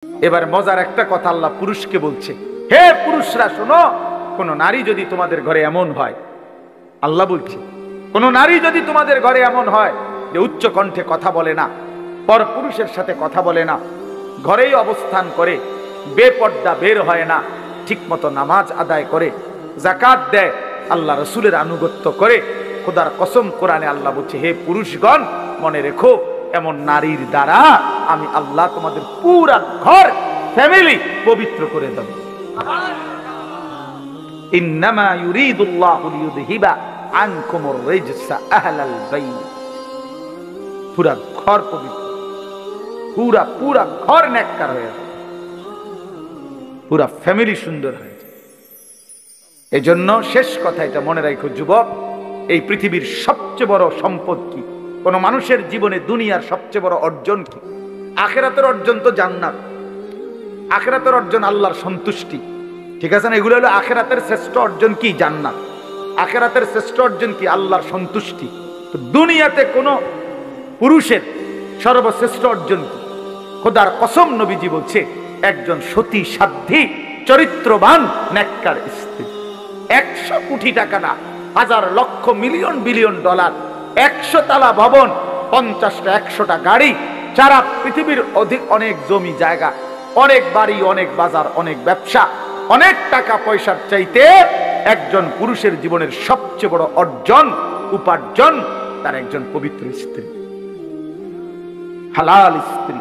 এবার মজার একটা কথা আল্লাহ পুরুষকে বলছে, হে পুরুষরা শোনো, কোন নারী যদি তোমাদের ঘরে এমন হয়, আল্লাহ বলছে কোন নারী যদি তোমাদের ঘরে এমন হয় যে উচ্চ কণ্ঠে কথা বলে না, পর পুরুষের সাথে কথা বলে না, ঘরেই অবস্থান করে, বেপর্দা বের হয় না, ঠিক মতো নামাজ আদায় করে, যাকাত দেয়, আল্লাহ রসুলের আনুগত্য করে, খোদার কসম কোরআনে আল্লাহ বলছে, হে পুরুষগণ মনে রেখো, এমন নারীর দ্বারা আমি আল্লাহ তোমাদের পুরা ঘর ফ্যামিলি পবিত্র করে দেব। ইন্নামা ইউরিদুল্লাহু লিইউযহিবা আনকুমুর রিজসা আহলাল বাইত। পুরা ঘর পবিত্র, পুরা ঘর নেককার হয়ে যাবে, পুরা ফ্যামিলি সুন্দর হয়ে যাবে। এজন্য শেষ কথা এটা মনে রাখো যুবক, এই পৃথিবীর সবচেয়ে বড় সম্পদ কি? কোন মানুষের জীবনে দুনিয়ার সবচেয়ে বড় অর্জন কি? আখিরাতের অর্জন তো জান্নাত, আখিরাতের অর্জন আল্লাহর সন্তুষ্টি, ঠিক আছে না? এগুলো হলো আখিরাতের শ্রেষ্ঠ অর্জন কি? জান্নাত। আখিরাতের শ্রেষ্ঠ অর্জন কি? আল্লাহর সন্তুষ্টি। তো দুনিয়াতে কোন পুরুষের সর্বশ্রেষ্ঠ অর্জন কি? খোদার কসম নবীজি বলছে, একজন সতী সাধ্বী চরিত্রবান নেককার স্ত্রী। 100 কোটি টাকা না, হাজার লক্ষ মিলিয়ন বিলিয়ন ডলার, 100 তালা ভবন, 50টা 100টা গাড়ি, সারা পৃথিবীর অনেক জমি জায়গা, অনেক বাড়ি, অনেক বাজার, অনেক ব্যবসা, অনেক টাকা পয়সার চাইতে একজন পুরুষের জীবনের সবচেয়ে বড় অর্জন, উপার্জন তার একজন পবিত্র স্ত্রী, হালাল স্ত্রী,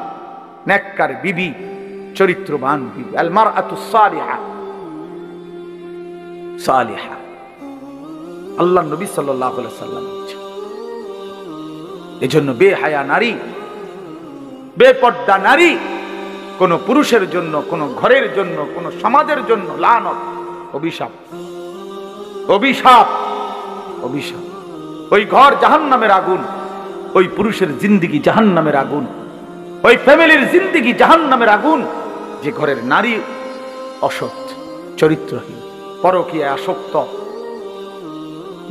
নেককার বিবি, চরিত্রবান বিবি। আল মারআতুস সালিহা, সালিহা, আল্লাহ নবী সাল্লাল্লাহু আলাইহি সাল্লাম বলেছেন। এজন্য বেহায়া নারী, বেপর্দা নারী কোন পুরুষের জন্য, কোন ঘরের জন্য, কোন সমাজের জন্য লানত, অভিশাপ, অভিশাপ, অভিশাপ। ওই ঘর জাহান্নামের আগুন, ওই পুরুষের জিন্দেগি জাহান্নামের আগুন, ওই ফ্যামিলির জিন্দেগি জাহান্নামের আগুন, যে ঘরের নারী অসৎ, চরিত্রহীন, পরকীয়ায় আসক্ত,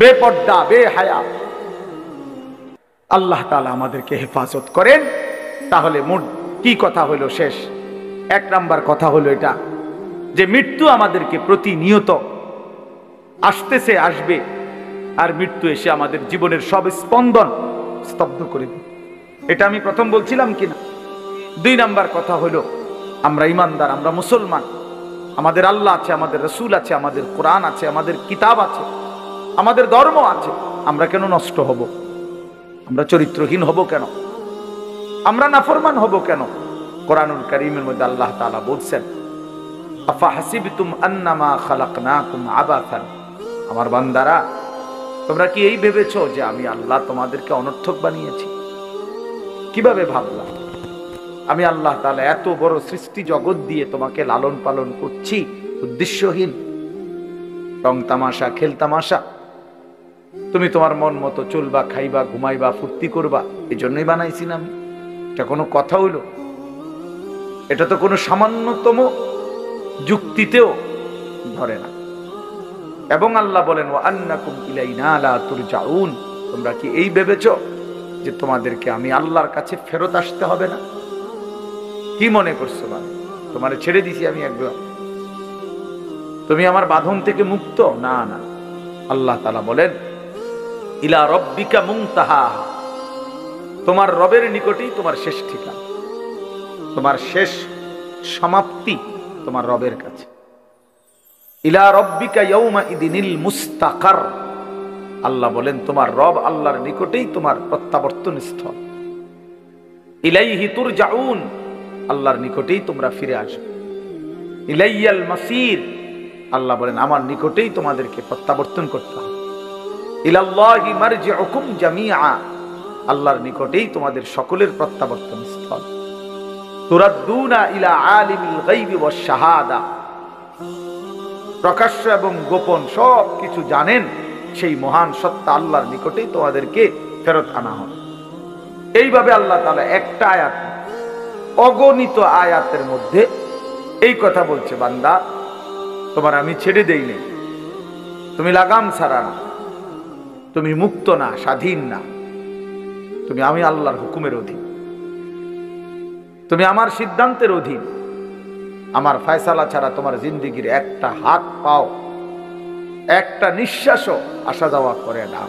বেপর্দা, বেহায়া। আল্লাহ তাআলা আমাদেরকে হেফাজত করেন। তাহলে মোট কি কথা হলো? শেষ 1 নাম্বার কথা হলো এটা, যে মৃত্যু আমাদেরকে প্রতিনিয়ত আসতেছে, আসবে, আর মৃত্যু এসে আমাদের জীবনের সব স্পন্দন স্তব্ধ করে দেবে। এটা আমি প্রথম বলছিলাম কিনা? 2 নাম্বার কথা হলো, আমরা ইমানদার, আমরা মুসলমান, আমাদের আল্লাহ আছে, আমাদের রসুল আছে, আমাদের কোরআন আছে, আমাদের কিতাব আছে, আমাদের ধর্ম আছে। আমরা কেন নষ্ট হব? আমরা চরিত্রহীন হব কেন? আমরা নাফরমান হব কেন? কোরআনুল কারীমের মধ্যে আল্লাহ তাআলা বলছেন, আফা হাসিবতুম আন্নামা খালাকনাকুম আবাসান। আমার বান্দারা, তোমরা কি এই ভেবেছো যে আমি আল্লাহ তোমাদেরকে অনর্থক বানিয়েছি? কিভাবে ভাবলাম? আমি আল্লাহ তাআলা এত বড় সৃষ্টি জগৎ দিয়ে তোমাকে লালন পালন করছি উদ্দেশ্যহীন, রং তামাশা, খেল তামাশা, তুমি তোমার মন মতো চলবা, খাইবা, ঘুমাইবা, ফুর্তি করবা, এই জন্যই বানাইছি না আমি? এটা কোনো কথা হইল? এটা তো কোনো সামান্যতম যুক্তিতেও ধরে না। এবং আল্লাহ বলেন, ওয়া আন্নাকুম ইলাইনা লা তুরজাউন। তোমরা কি এই ভেবেছো যে তোমাদেরকে আমি আল্লাহর কাছে ফেরত আসতে হবে না? কি মনে করছো? মানে তোমারে ছেড়ে দিছি আমি একদম, তুমি আমার বাঁধন থেকে মুক্ত? না না, আল্লাহ তাআলা বলেন, ইলা রব্বিকা মুনতাহা। তোমার রবের নিকটেই তোমার শেষ ঠিকানা, তোমার শেষ সমাপ্তি তোমার রবের কাছে। ইলা রব্বিকা ইয়াউমা ইদিনিল মুস্তাকার। আল্লাহ বলেন, তোমার রব আল্লাহর নিকটেই তোমার প্রত্যাবর্তন স্থল। ইলাইহি তুরজাউন, আল্লাহর নিকটেই তোমরা ফিরে আসবে। ইলাইয়াল মাসির, আল্লাহ বলেন আমার নিকটেই তোমাদেরকে প্রত্যাবর্তন করতে হবে। ইলাল্লাহি মারজিউকুম জামিআ, আল্লাহর নিকটেই তোমাদের সকলের প্রত্যাবর্তন স্থল। তুরাদ্দুনা ইলা আলিমিল গায়বি ওয়াশ শাহাদা, প্রকাশ্য এবং গোপন সব কিছু জানেন সেই মহান সত্তা আল্লাহর নিকটেই তোমাদেরকে ফেরত আনা হবে। এইভাবে আল্লাহ তাআলা একটা আয়াত, অগণিত আয়াতের মধ্যে এই কথা বলছে, বান্দা তোমার আমি ছেড়ে দেই নাই, তুমি লাগাম ছাড়া না, তুমি মুক্ত না, স্বাধীন না, তুমি আমি আল্লাহর হুকুমের অধীন, তুমি আমার সিদ্ধান্তের অধীন। আমার ফয়সালা ছাড়া তোমার জিন্দেগির একটা হাত পাও, একটা নিঃশ্বাসও আসা যাওয়া করে না।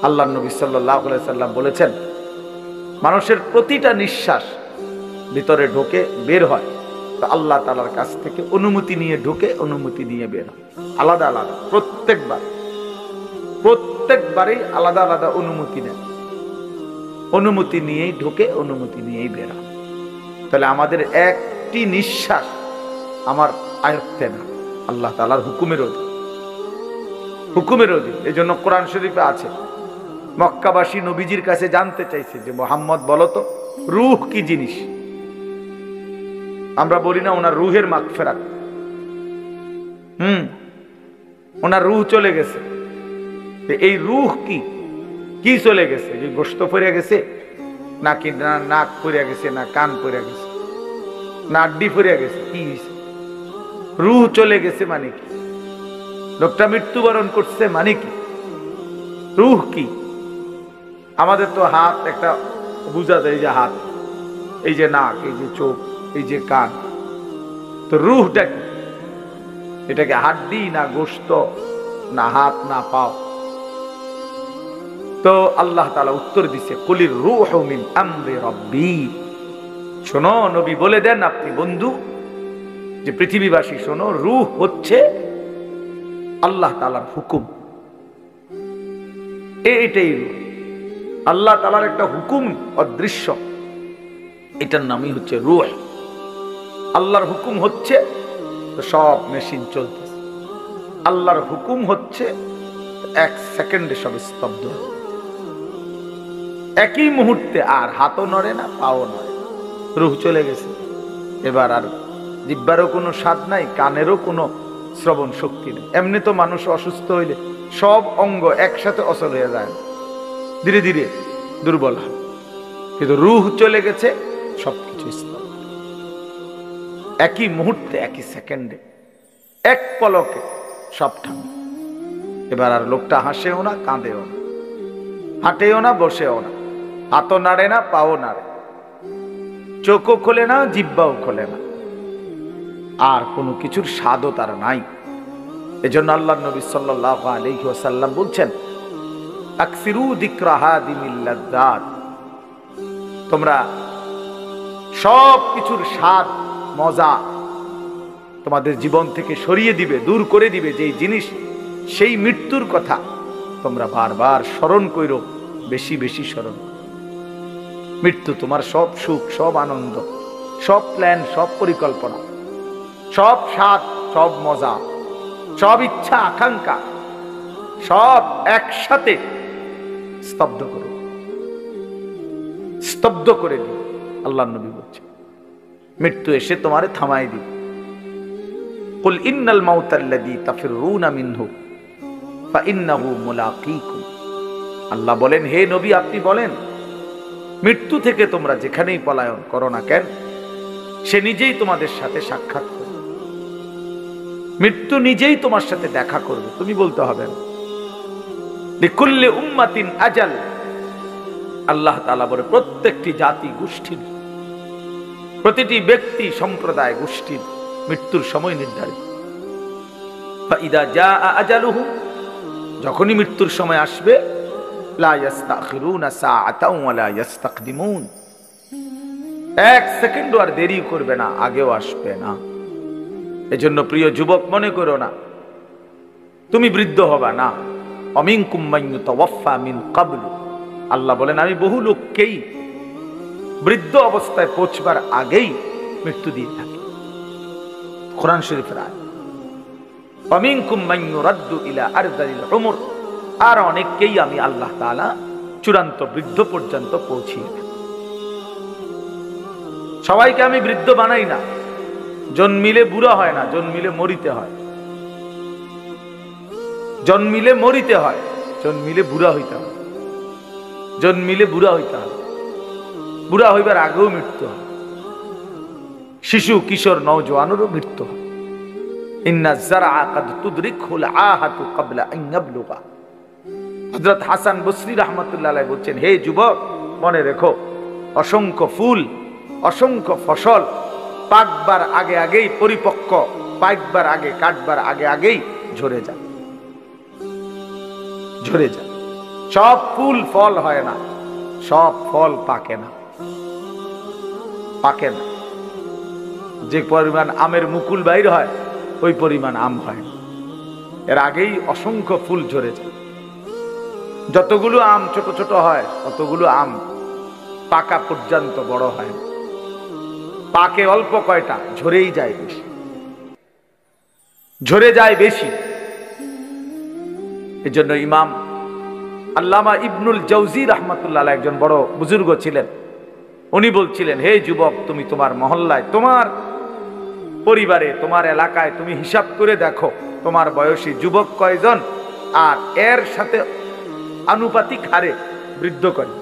আল্লাহ নবী সাল্লাল্লাহু আলাইহি সাল্লাম বলেছেন, মানুষের প্রতিটা নিঃশ্বাস ভিতরে ঢোকে, বের হয়, তো আল্লাহ তাআলার কাছ থেকে অনুমতি নিয়ে ঢোকে, অনুমতি নিয়ে বের হয়, আলাদা আলাদা। প্রত্যেকবারই আলাদা আলাদা অনুমতি নেয়, অনুমতি নিয়েই ঢোকে, অনুমতি নিয়েই বের হয়। তাহলে আমাদের একটি নিঃশ্বাস আমার আয়ত্তে না, আল্লাহ তাআলার হুকুমের অধীন, হুকুমের অধীন। এই জন্য কোরআন শরীফে আছে, মক্কাবাসী নবীজির কাছে জানতে চাইছে যে মুহাম্মদ বলো তো রূহ কি জিনিস। আমরা বলি না ওনার রূহের মাগফিরাত, ওনার রূহ চলে গেছে। এই রূহ কি কি চলে গেছে? যে গোশত পড়ে গেছে নাকি না নাক পড়ে গেছে, না কান পড়ে গেছে, না আড্ডি পড়ে গেছে, কি হয়েছে? রূহ চলে গেছে মানে কি? লোকটা মৃত্যুবরণ করছে মানে কি? রূহ কি? আমাদের তো হাত একটা বুঝা যায়, এই যে হাত, এই যে নাক, এই যে চোখ, এই যে কান, তো রূহটা কি? এটাকে হাড্ডি না গোশত না হাত না পাও? তো আল্লাহ তাআলা উত্তর দিছে, কুলির রূহু মিন আমরি রাব্বি। শোনো নবী বলে দেন আপনি বন্ধু, যে পৃথিবীবাসী শোনো, রূহ হচ্ছে আল্লাহ তাআলার হুকুম। এইটাই রূহ, আল্লাহ তাআলার একটা হুকুম অদৃশ্য, এটার নামই হচ্ছে রূহ। আল্লাহর হুকুম হচ্ছে তো সব মেশিন চলতেছে, আল্লাহর হুকুম হচ্ছে এক সেকেন্ডে সব স্তব্ধ, একই মুহূর্তে। আর হাতও নড়ে না, পাও নড়ে, রূহ চলে গেছে। এবার আর জিহ্বারও কোনো স্বাদ নাই, কানেরও কোনো শ্রবণ শক্তি নেই। এমনি তো মানুষ অসুস্থ হইলে সব অঙ্গ একসাথে অচল হয়ে যায়, ধীরে ধীরে দুর্বল হয়, কিন্তু রূহ চলে গেছে, সবকিছু স্তব্ধ, একই মুহূর্তে, একই সেকেন্ডে, এক পলকে সব ঠান্ডা। এবার আর লোকটা হাসেও না, কাঁদেও না, হাঁটেও না, বসেও না, হাতও নাড়ে না, পাও নাড়ে, চোখও খোলে না, জিহ্বাও খোলে না, আর কোনো কিছুর স্বাদও তার নাই। এজন্য আল্লাহর নবী সাল্লাল্লাহু আলাইহি ওয়াসাল্লাম বলছেন, আকসিরু যিকরা হাদিমিল লাযযাত, তোমরা সব কিছুর স্বাদ মজা তোমাদের জীবন থেকে সরিয়ে দিবে, দূর করে দিবে যেই জিনিস, সেই মৃত্যুর কথা তোমরা বারবার স্মরণ করো, বেশি বেশি স্মরণ। মৃত্যু তোমার সব সুখ, সব আনন্দ, সব প্ল্যান, সব পরিকল্পনা, সব স্বাদ, সব মজা, সব ইচ্ছা আকাঙ্ক্ষা, সব একসাথে স্তব্ধ করো, স্তব্ধ করে দিও। আল্লাহর নবী বলছেন, মৃত্যু এসে তোমারে থামাই দিবে। কুল ইন্নাল মাউতাল্লাযী তাফিরুনা মিনহু ফাইন্নাহু মুলাকীকুম। আল্লাহ বলেন, হে নবী আপনি বলেন, মৃত্যু থেকে তোমরা যেখানেই পলায়ন করো না কেন, সে নিজেই তোমাদের সাথে সাক্ষাৎ করবে, মৃত্যু নিজেই তোমার সাথে দেখা করবে, তুমি বলতে হবে না। লিকুল্লি উম্মাতিন আজাল, আল্লাহ তাআলা বলে প্রত্যেকটি জাতি গোষ্ঠীর, প্রতিটি ব্যক্তি সম্প্রদায় গোষ্ঠীর মৃত্যুর সময় নির্ধারিত। ফাইদা জাআ আজালুহুম, যখনই মৃত্যুর সময় আসবে, লা ইস্তাখিরুনা সাআতাও ওয়া লা ইস্তাকদিমুন, এক সেকেন্ড আর দেরি করবে না, আগেও আসবে না। এজন্য প্রিয় যুবক, মনে করো না তুমি বৃদ্ধ হবা না। অমিনকুম মান ইউতাওয়াফা মিন ক্বাবলু, আল্লাহ বলেন আমি বহু লোককেই বৃদ্ধ অবস্থায় পৌঁছবার আগেই মৃত্যু দিয়ে থাকি। কোরআন শরীফের আয়াত। অমিনকুম মান ইউরাদ্দু ইলা আরযালিল উমর, আর অনেককেই আমি আল্লাহ তাআলা চূড়ান্ত বৃদ্ধ পর্যন্ত পৌঁছিয়ে থাকি। সবাইকে আমি বৃদ্ধ বানাই না, জন্মিলে বুড়া হয় না, জন্মিলে মরিতে হয়, জন্মিলে মরিতে হয়, জন্মিলে বুড়া হইতে হয়, জন্মিলে বুড়া হইতে হয়, বুড়া হইবার আগেও মৃত্যু হয়, শিশু কিশোর নওজোয়ানেরও মৃত্যু হয়। ইন্না যারআ কাদ তুদরিকুল আহাতু ক্বাবলা আন ইয়াবলুগা। হযরত হাসান বসরি রাহমাতুল্লাহ আলাইহি বলছেন, হে যুবক মনে রেখো, অসংখ্য ফুল, অসংখ্য ফসল পাকবার আগে আগেই, পরিপক্ক পাকবার আগে, কাটবার আগে আগেই ঝরে যায়, ঝরে যায়। সব ফুল ফল হয় না, সব ফল পাকে না, পাকে না। যে পরিমাণ আমের মুকুল বাইর হয় ওই পরিমাণ আম হয় না, এর আগেই অসংখ্য ফুল ঝরে যায়। যতগুলো আম ছোট ছোট হয় ততগুলো আম পাকা পর্যন্ত বড় হয় না, পাকে অল্প কয়টা, ঝরেই যায় বেশি, ঝরে যায় বেশি। এজন্য ইমাম আল্লামা ইবনুল জাওজি রাহমাতুল্লাহ আলাইহি একজন বড় বুজুর্গ ছিলেন, উনি বলছিলেন, হে যুবক, তুমি তোমার মহল্লায়, তোমার পরিবারে, তোমার এলাকায় তুমি হিসাব করে দেখো তোমার বয়সী যুবক কয়জন, আর এর সাথে আনুপাতিক হারে বৃদ্ধ কয়।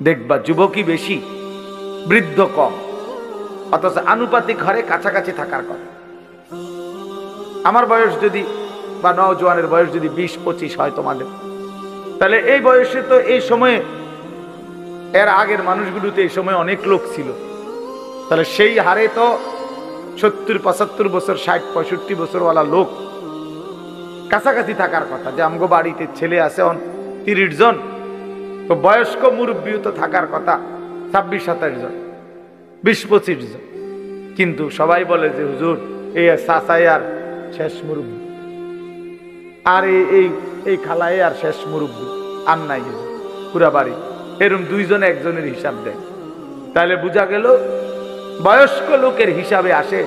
দেখবা যুবকই বেশি, বৃদ্ধ কম, অথচ আনুপাতিক হারে কাছাকাছি থাকার কথা। আমার বয়স যদি, বা নওজোয়ানের বয়স যদি 20-25 হয় তোমাদের, তাহলে এই বয়সে তো, এই সময়ে, এর আগের মানুষগুলোতে এই সময় অনেক লোক ছিল, তাহলে সেই হারে তো 70-75 বছর, 60-65 বছরওয়ালা লোক কাছাকাছি থাকার কথা। যে আমগো বাড়িতে ছেলে আছে 30 জন, তো বয়স্ক মুরব্বীও তো থাকার কথা 26-27 জন, 20-25 জন। কিন্তু সবাই বলে যে হুজুর এই চাচাই আর শেষ মুরব্বী, আর এই খালাই আর শেষ মুরব্বী, আর নাই পুরা বাড়ি। এরকম 2 জন একজনের হিসাব দেয়, তাহলে বোঝা গেল বয়স্ক লোকের হিসাবে আসে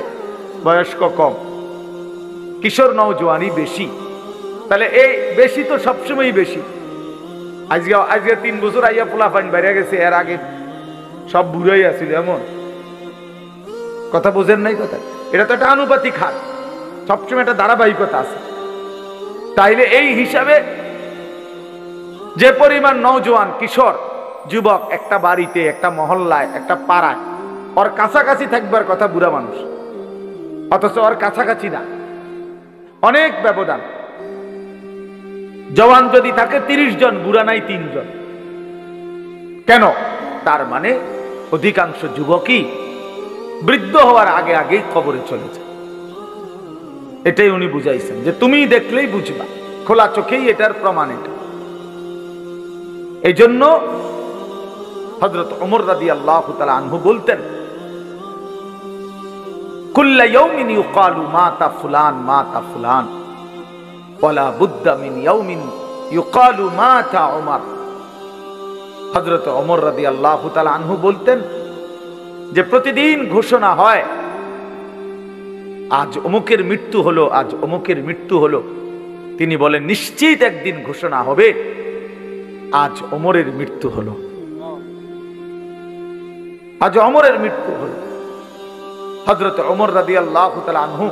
বয়স্ক কম, কিশোর নওজোয়ানি বেশি। তাহলে এই বেশি তো সবসময় বেশি। আজকে 3 বছর আইয়া পোলাপান বাইরে গেছে, এর আগে সব বুড়াই আছিল, এমন কথা বোঝেন নাই কথা। এটা তো একটা আনুপাতিক হার, সবসময় একটা ধারাবাহিকতা আছে। তাইলে এই হিসাবে যে পরিমাণ নওজোয়ান, কিশোর, যুবক একটা বাড়িতে, একটা মহল্লায়, একটা পাড়ায়, ওর কাছাকাছি থাকবার কথা বুড়া মানুষ, অথচ ওর কাছাকাছি না, অনেক ব্যবধান। জওয়ান যদি থাকে 30 জন, বুড়া নাই 3 জন। কেন? তার মানে অধিকাংশ যুবকই বৃদ্ধ হওয়ার আগে আগেই কবরে চলে যায়। এটাই উনি বুঝাইছেন, যে তুমি দেখলেই বুঝবা, খোলা চোখেই এটার প্রমাণ। এটা এই জন্য হযরত ওমর রাদিয়াল্লাহু তাআলা আনহু বলতেন, কুল্লা ইয়াউমিন ইউকালু মাতা ফুলান মাতা ফুলান ওয়ালা বুদ্দা মিন ইয়াউমিন ইউকালু মাতা ওমর। হযরত ওমর রাদিয়াল্লাহু তাআলা আনহু বলতেন যে প্রতিদিন ঘোষণা হয় আজ অমুকের মৃত্যু হলো, আজ অমুকের মৃত্যু হলো। তিনি বলেন নিশ্চিত একদিন ঘোষণা হবে আজ ওমরের মৃত্যু হলো, আজ ওমরের মৃত্যু হলো। হযরত ওমর রাদিয়াল্লাহু তাআলা আনহু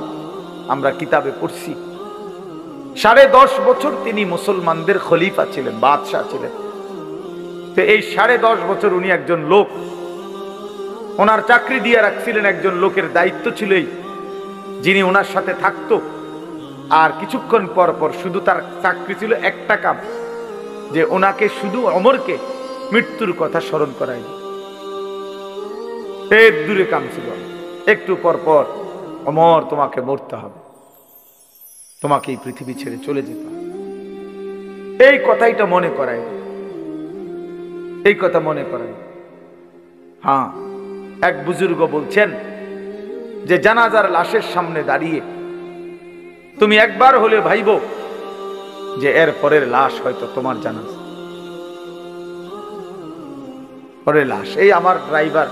আমরা কিতাবে পড়ছি 10.5 বছর তিনি মুসলমানদের খলিফা ছিলেন, বাদশাহ ছিলেন। তো এই 10.5 বছর উনি একজন লোক, ওনার চাকরি দিয়ে রাখছিলেন, একজন লোকের দায়িত্ব ছিল যিনি ওনার সাথে থাকতো। আর কিছুক্ষণ পর পর শুধু তার চাকরি ছিল একটা কাম, যে ওনাকে শুধু ওমরকে মৃত্যুর কথা স্মরণ করাই। এর দূরে কাম ছিল, একটু পর পর ওমর তোমাকে মরতে হবে, তোমাকে এই পৃথিবী ছেড়ে চলে যেতে হবে, এই কথাইটা মনে করায়, এই কথা মনে করায়। হ্যাঁ, এক বুজুর্গ বলছেন যে জানাজার লাশের সামনে দাঁড়িয়ে তুমি একবার হলে ভাইবো যে এর পরের লাশ হয়তো তোমার জানাজা, পরের লাশ। এই আমার ড্রাইভার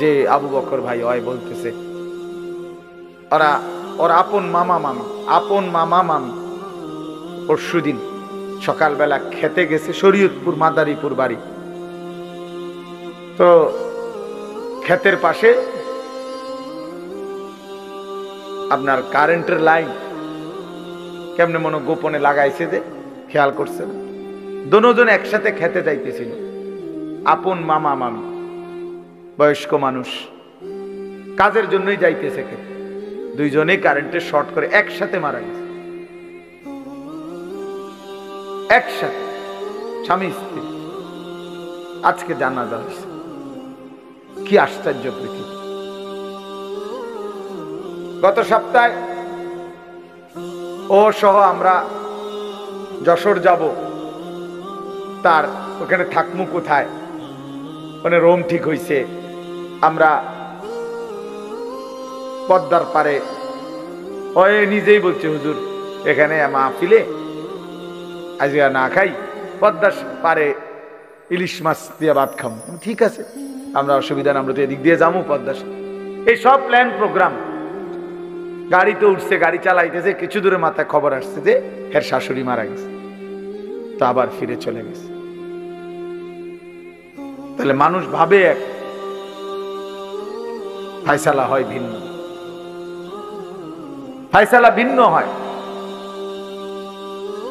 যে আবু বকর ভাই হয় বলতেছে, ওর আপন মামা মামি পরশুদিন সকালবেলা খেতে গেছে, শরীয়তপুর মাদারীপুর বাড়ি। তো ক্ষেতের পাশে আপনার কারেন্টের লাইন কেমনে মনে গোপনে লাগাইছে, যে খেয়াল করছে না। দুজন একসাথে খেতে যাইতেছিল, আপন মামা মামি, বয়স্ক মানুষ, কাজের জন্যই যাইতেছে খেতে। দুইজনেই কারেন্টের শর্ট করে একসাথে মারা গেছে, একসাথে, স্বামী স্ত্রী। আজকে জানাজা হয়েছে। কি আশ্চর্য পৃথিবী! গত সপ্তাহে ও সহ আমরা যশোর যাব, তার ওখানে থাকমু কোথায়, মানে রুম ঠিক হইছে। আমরা পদ্মার পারে, ওই নিজেই বলছে হুজুর এখানে মাহফিলে আজকে না খাই, পদ্মার পারে ইলিশ মাছ দিয়ে ভাত খাবো। ঠিক আছে, আমরা অসুবিধা না, আমরা তো এদিক দিয়ে যাবো পদ্মা। এই সব প্ল্যান প্রোগ্রাম। গাড়িতে উঠছে, গাড়ি চালাইতেছে, কিছু দূরে মাথায় খবর আসছে যে এর শাশুড়ি মারা গেছে, তো আবার ফিরে চলে গেছে। তাহলে মানুষ ভাবে এক, ফায়সালা হয় ভিন্ন, ফায়সালা ভিন্ন হয়,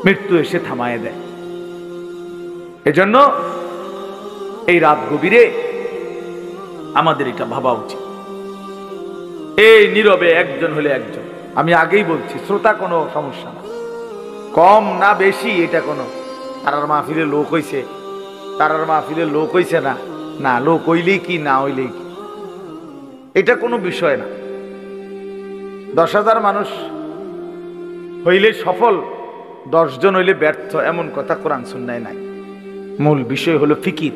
মৃত্যু এসে থামায় দেয়। এজন্য এই রাত গভীরে আমাদের এটা ভাবা উচিত। এই নীরবে একজন হলে একজন, আমি আগেই বলছি, শ্রোতা কোনো সমস্যা না, কম না বেশি এটা কোনো তারার মাহফিলে লোক হইছে, তারার মাহফিলে লোক হইছে না, না লোক হইলেই কি না হইলেই কি, এটা কোনো বিষয় না। 10,000 মানুষ হইলে সফল, 10 জন হইলে ব্যর্থ, এমন কথা কোরআন সুন্নায় নাই। মূল বিষয় হলো ফিকির,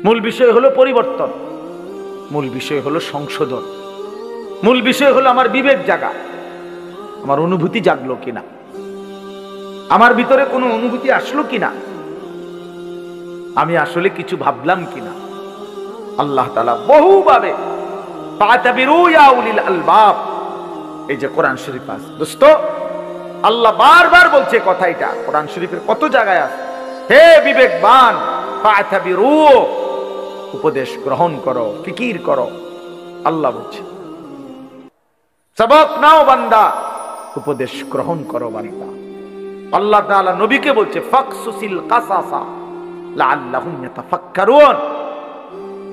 মূল বিষয় হলো পরিবর্তন, মূল বিষয় হলো সংশোধন, মূল বিষয় হলো আমার বিবেক জাগা, আমার অনুভূতি জাগলো কিনা, আমার ভিতরে কোনো অনুভূতি আসলো কিনা, আমি আসলে কিছু ভাবলাম কিনা। আল্লাহ তাআলা বহুভাবে ফাতাবিরু ইয়া উলিল আলবাব, এই যে কোরআন শরীফ আছে দোস্ত, আল্লাহ বারবার বলছে কথা, এটা কোরআন শরীফের কত জায়গায় আছে, হে বিবেকবান ফাতাবিরু, উপদেশ গ্রহণ করো, ফিকির করো। আল্লাহ বলছে সবক নাও বান্দা, উপদেশ গ্রহণ করো বান্দা। আল্লাহ তাআলা নবীকে বলছে ফাকসুসিল কাসাসা লাআল্লাহুম ইয়াতাফাক্কারুন।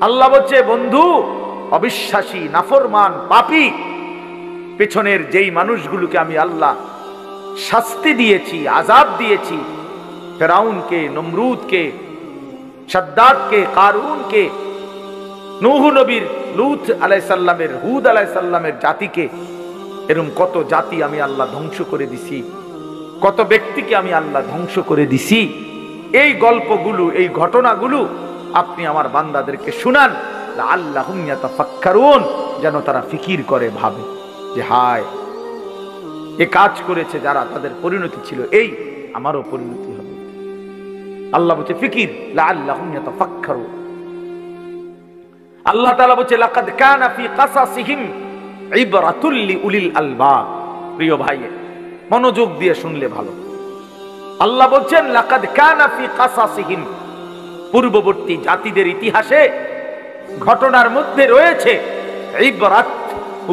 আল্লাহ বলছে বন্ধু, অবিশ্বাসী, নাফরমান, পাপী পেছনের যেই মানুষগুলোকে আমি আল্লাহ শাস্তি দিয়েছি, আযাব দিয়েছি, ফেরাউনকে, নমরুদকে, শাদ্দাদকে, কারুনকে, নূহ নবীর, লূত আলাইহিস সালামের, হুদ আলাইহিস সালামের জাতিকে, এরকম কত জাতি আমি আল্লাহ ধ্বংস করে দিছি, কত ব্যক্তিকে আমি আল্লাহ ধ্বংস করে দিছি। এই গল্পগুলো, এই ঘটনাগুলো আপনি আমার বান্দাদেরকে শুনান, লাআল্লাহুম ইয়াতাফাক্কারুন, যেন তারা ফিকির করে, ভাবে যে হায় এ কাজ করেছে যারা, তাদের পরিণতি ছিল এই, আমারও পরিণতি হবে। আল্লাহ বলছে ফিকির, লাআল্লাহুম ইয়াতাফাক্কারুন। আল্লাহ তাআলা বলছে লাকাদ কানা ফি কাসাসিহিম ইবরাতুল লিউলিল আলবাব। প্রিয় ভাই, মনোযোগ দিয়ে শুনলে ভালো। আল্লাহ বলছেন লাকাদ কানা ফি কাসাসিহিম, পূর্ববর্তী জাতিদের ইতিহাসে ঘটনার মধ্যে রয়েছে ইবরাত,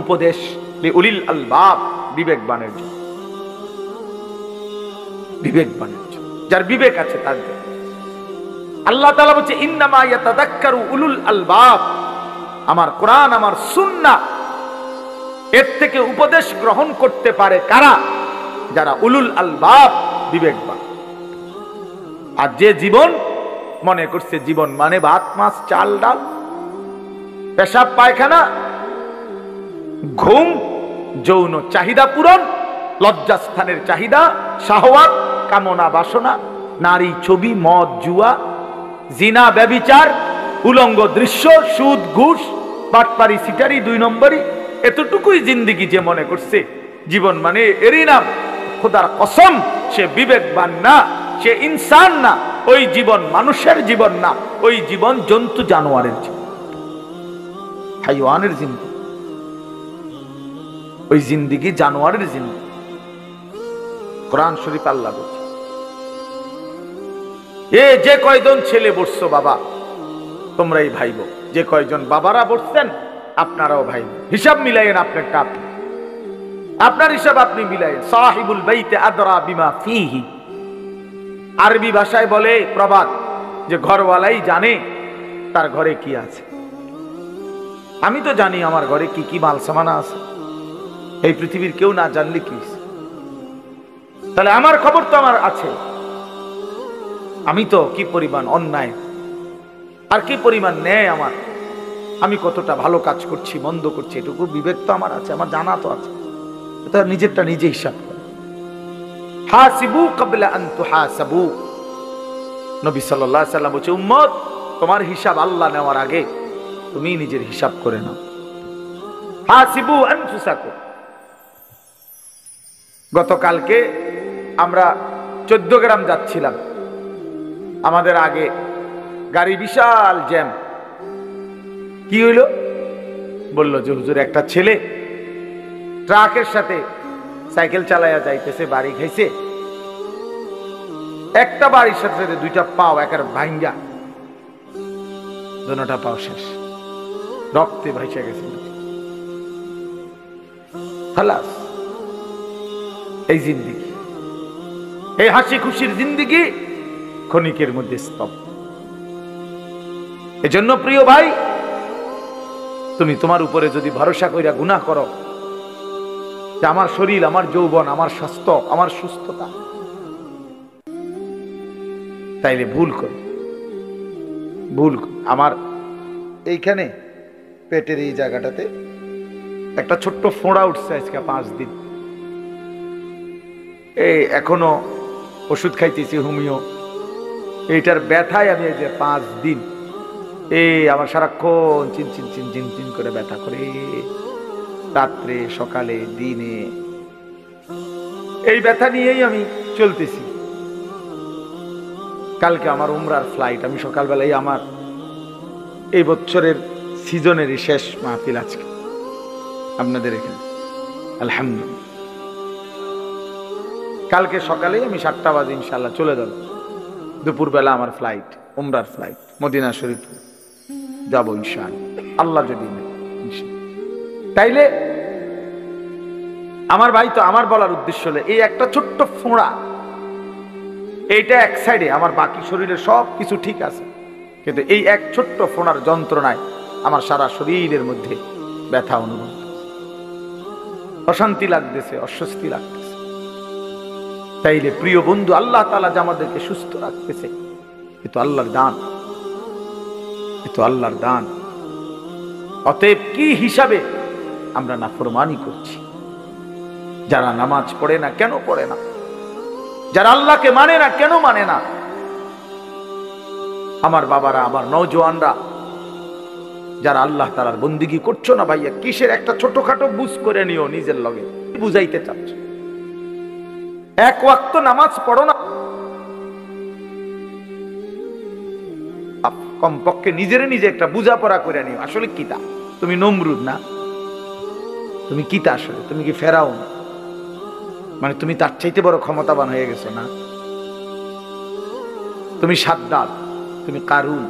উপদেশ, লিউলিল আলবাব, বিবেকবানের জন্য, বিবেকবানের জন্য, যার বিবেক আছে তার জন্য। আল্লাহ তাআলা বলছে ইন্নামা ইয়াতাযাক্কারু উলুল আলবাব, আমার কোরআন, আমার সুন্নাহ, এর থেকে উপদেশ গ্রহণ করতে পারে কারা? যারা উলুল আলবাব, বিবেকবান। আর যে জীবন মনে করছে জীবন মানে ভাত মাছ চাল ডাল, পেশাব পায়খানা, ঘুম, যৌন চাহিদা পূরণ, লজ্জাস্থানের চাহিদা, শাহওয়াত, কামনা বাসনা, নারী ছবি, মদ জুয়া, জিনা ব্যভিচার, উলঙ্গ দৃশ্য, সুদ ঘুষ, বাটপারি সিটারি, 2 নম্বরই, এতটুকুই জিন্দেগি যে মনে করছে জীবন মানে এরই নাম, খোদার কসম সে বিবেকবান না, সে ইনসান না। ওই জীবন মানুষের জীবন না, ওই জীবন জন্তু জানোয়ারের জীবন, হাইওয়ানের জিন্দেগি, ওই জিন্দেগি জানোয়ারের জিন্দেগি। কোরআন শরীফ আল্লাহ বলছে এ যে কয়জন ছেলে বসছো বাবা, তোমরাই ভাইব, যে কয়জন বাবারা বসছেন আপনারাও ভাই, হিসাব মিলাইয়েন, আপনারটা আপনি, আপনার হিসাব আপনি মিলাইয়েন। সাহিবুল বাইতে আদরা বিমা ফিহি, আরবি ভাষায় বলে প্রবাদ যে ঘরওয়ালাই জানে তার ঘরে কি আছে। আমি তো জানি আমার ঘরে কি কি মাল সামানা আছে, এই পৃথিবীর কেউ না জানলে কি, তাহলে আমার খবর তো আমার আছে। আমি তো কি পরিমাণ অন্যায় আর কি পরিমাণ ন্যায় আমার আমি কতটা ভালো কাজ করছি মন্দ করছি এটুকু বিবেক তো আমার আছে, আমার জানা তো আছে। এটা নিজেরটা নিজে হিসাব করে। হাসিবু ক্বাবলা আন তুহাসাবু, নবী সাল্লাল্লাহু আলাইহি ওয়াসাল্লাম বলেছে উম্মত তোমার হিসাব আল্লাহ নেওয়ার আগে তুমি নিজের হিসাব করে নাও। হাসিবু আনফুসাকুম। গতকালকে আমরা 14 গ্রাম যাচ্ছিলাম, আমাদের আগে গাড়ি বিশাল জ্যাম। কি হইল? বলল যে হুজুর একটা ছেলে ট্রাকের সাথে সাইকেল চালায়া যাইতেছে, বাড়ি খাইছে, একটা বাড়ির সাথে সাথে দুইটা পাও একার ভাঙ্গা, দুটা পাও শেষ, রক্তে ভাইসা গেছে। খালাস, এই জিন্দেগি, এই হাসি খুশির জিন্দেগি ক্ষণিকের মধ্যে স্তব্ধ। এজন্য প্রিয় ভাই, তুমি তোমার উপরে যদি ভরসা কইরা গুনাহ করো যে আমার শরীর, আমার যৌবন, আমার স্বাস্থ্য, আমার সুস্থতা, তাইলে ভুল করো, ভুল করো। আমার এইখানে পেটের এই জায়গাটাতে একটা ছোট্ট ফোঁড়া উঠছে আজকে 5 দিন। এই এখনো ওষুধ খাইতেছি হোমিও, এইটার ব্যথায় আমি এই যে 5 দিন আমার সারাক্ষণ চিনচিন চিনচিন চিন করে ব্যথা করে, রাত্রে সকালে দিনে এই ব্যথা নিয়েই আমি চলতেছি। কালকে আমার উমরার ফ্লাইট, আমি সকালবেলায় আমার এই বছরের সিজনেরই শেষ মাহফিল আজকে আপনাদের এখানে, আলহামদুলিল্লাহ। কালকে সকালেই আমি 7টা বাজে ইনশাআল্লাহ চলে যাব। দুপুরবেলা আমার ফ্লাইট, উমরার ফ্লাইট, মদিনা শরীফ যাবো ইনশাআল্লাহ, আল্লাহ যদি। তাইলে আমার ভাই, তো আমার বলার উদ্দেশ্য হলো এই একটা ছোট্ট ফোঁড়া, এইটা এক সাইডে, আমার বাকি শরীরের সব কিছু ঠিক আছে, কিন্তু এই এক ছোট্ট ফোঁড়ার যন্ত্রণায় আমার সারা শরীরের মধ্যে ব্যথা অনুভব, অশান্তি লাগতেছে, অস্বস্তি লাগতেছে। তাইলে প্রিয় বন্ধু, আল্লাহ তাআলা যে আমাদেরকে সুস্থ রাখতেছে, এ তো আল্লাহর দান, এ তো আল্লাহর দান। অতএব কি হিসাবে আমরা নাফরমানি করছি? যারা নামাজ পড়ে না কেন পড়ে না, যারা আল্লাহকে মানে না কেন মানে না? আমার বাবারা, আমার নওজোয়ানরা, যারা আল্লাহ তাআলার বন্দেগী করছো না ভাইয়া, কিসের একটা ছোটখাটো বুঝ করে নিও নিজের লগে, বুঝাইতে চাচ্ছ? এক ওয়াক্ত নামাজ পড়ো না, কমপক্ষে নিজের নিজে একটা বুঝাপড়া করে নিও। আসলে কিতা তুমি? নমরুদ না? তুমি কিতা আসলে? তুমি কি ফেরাউন? মানে তুমি তার চাইতে বড় ক্ষমতাবান হয়ে গেছো না? তুমি সাদ্দাত, তুমি কারুন,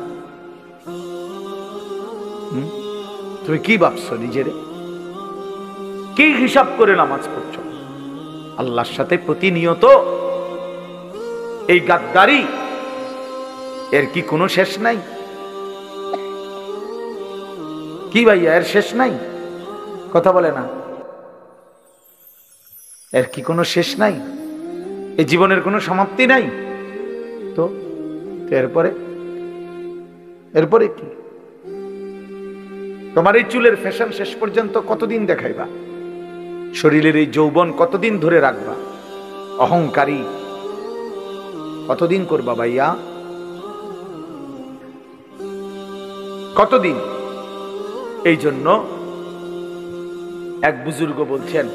তুমি কি ভাবছো নিজেরে? কি হিসাব করে নামাজ পড়ছো? আল্লাহর সাথে প্রতিনিয়ত এই গাদ্দারি, এর কি কোনো শেষ নাই? কি ভাইয়া, এর শেষ নাই? কথা বলে না, এর কি কোনো শেষ নাই? এই জীবনের কোনো সমাপ্তি নাই তো? এরপরে এরপরে কি? তোমার এই চুলের ফ্যাশন শেষ পর্যন্ত কতদিন দেখাইবা? শরীরের এই যৌবন কতদিন ধরে রাখবা? অহংকারী কতদিন করবা ভাইয়া? কতদিন? এই জন্য এক বুজুর্গ বলছেন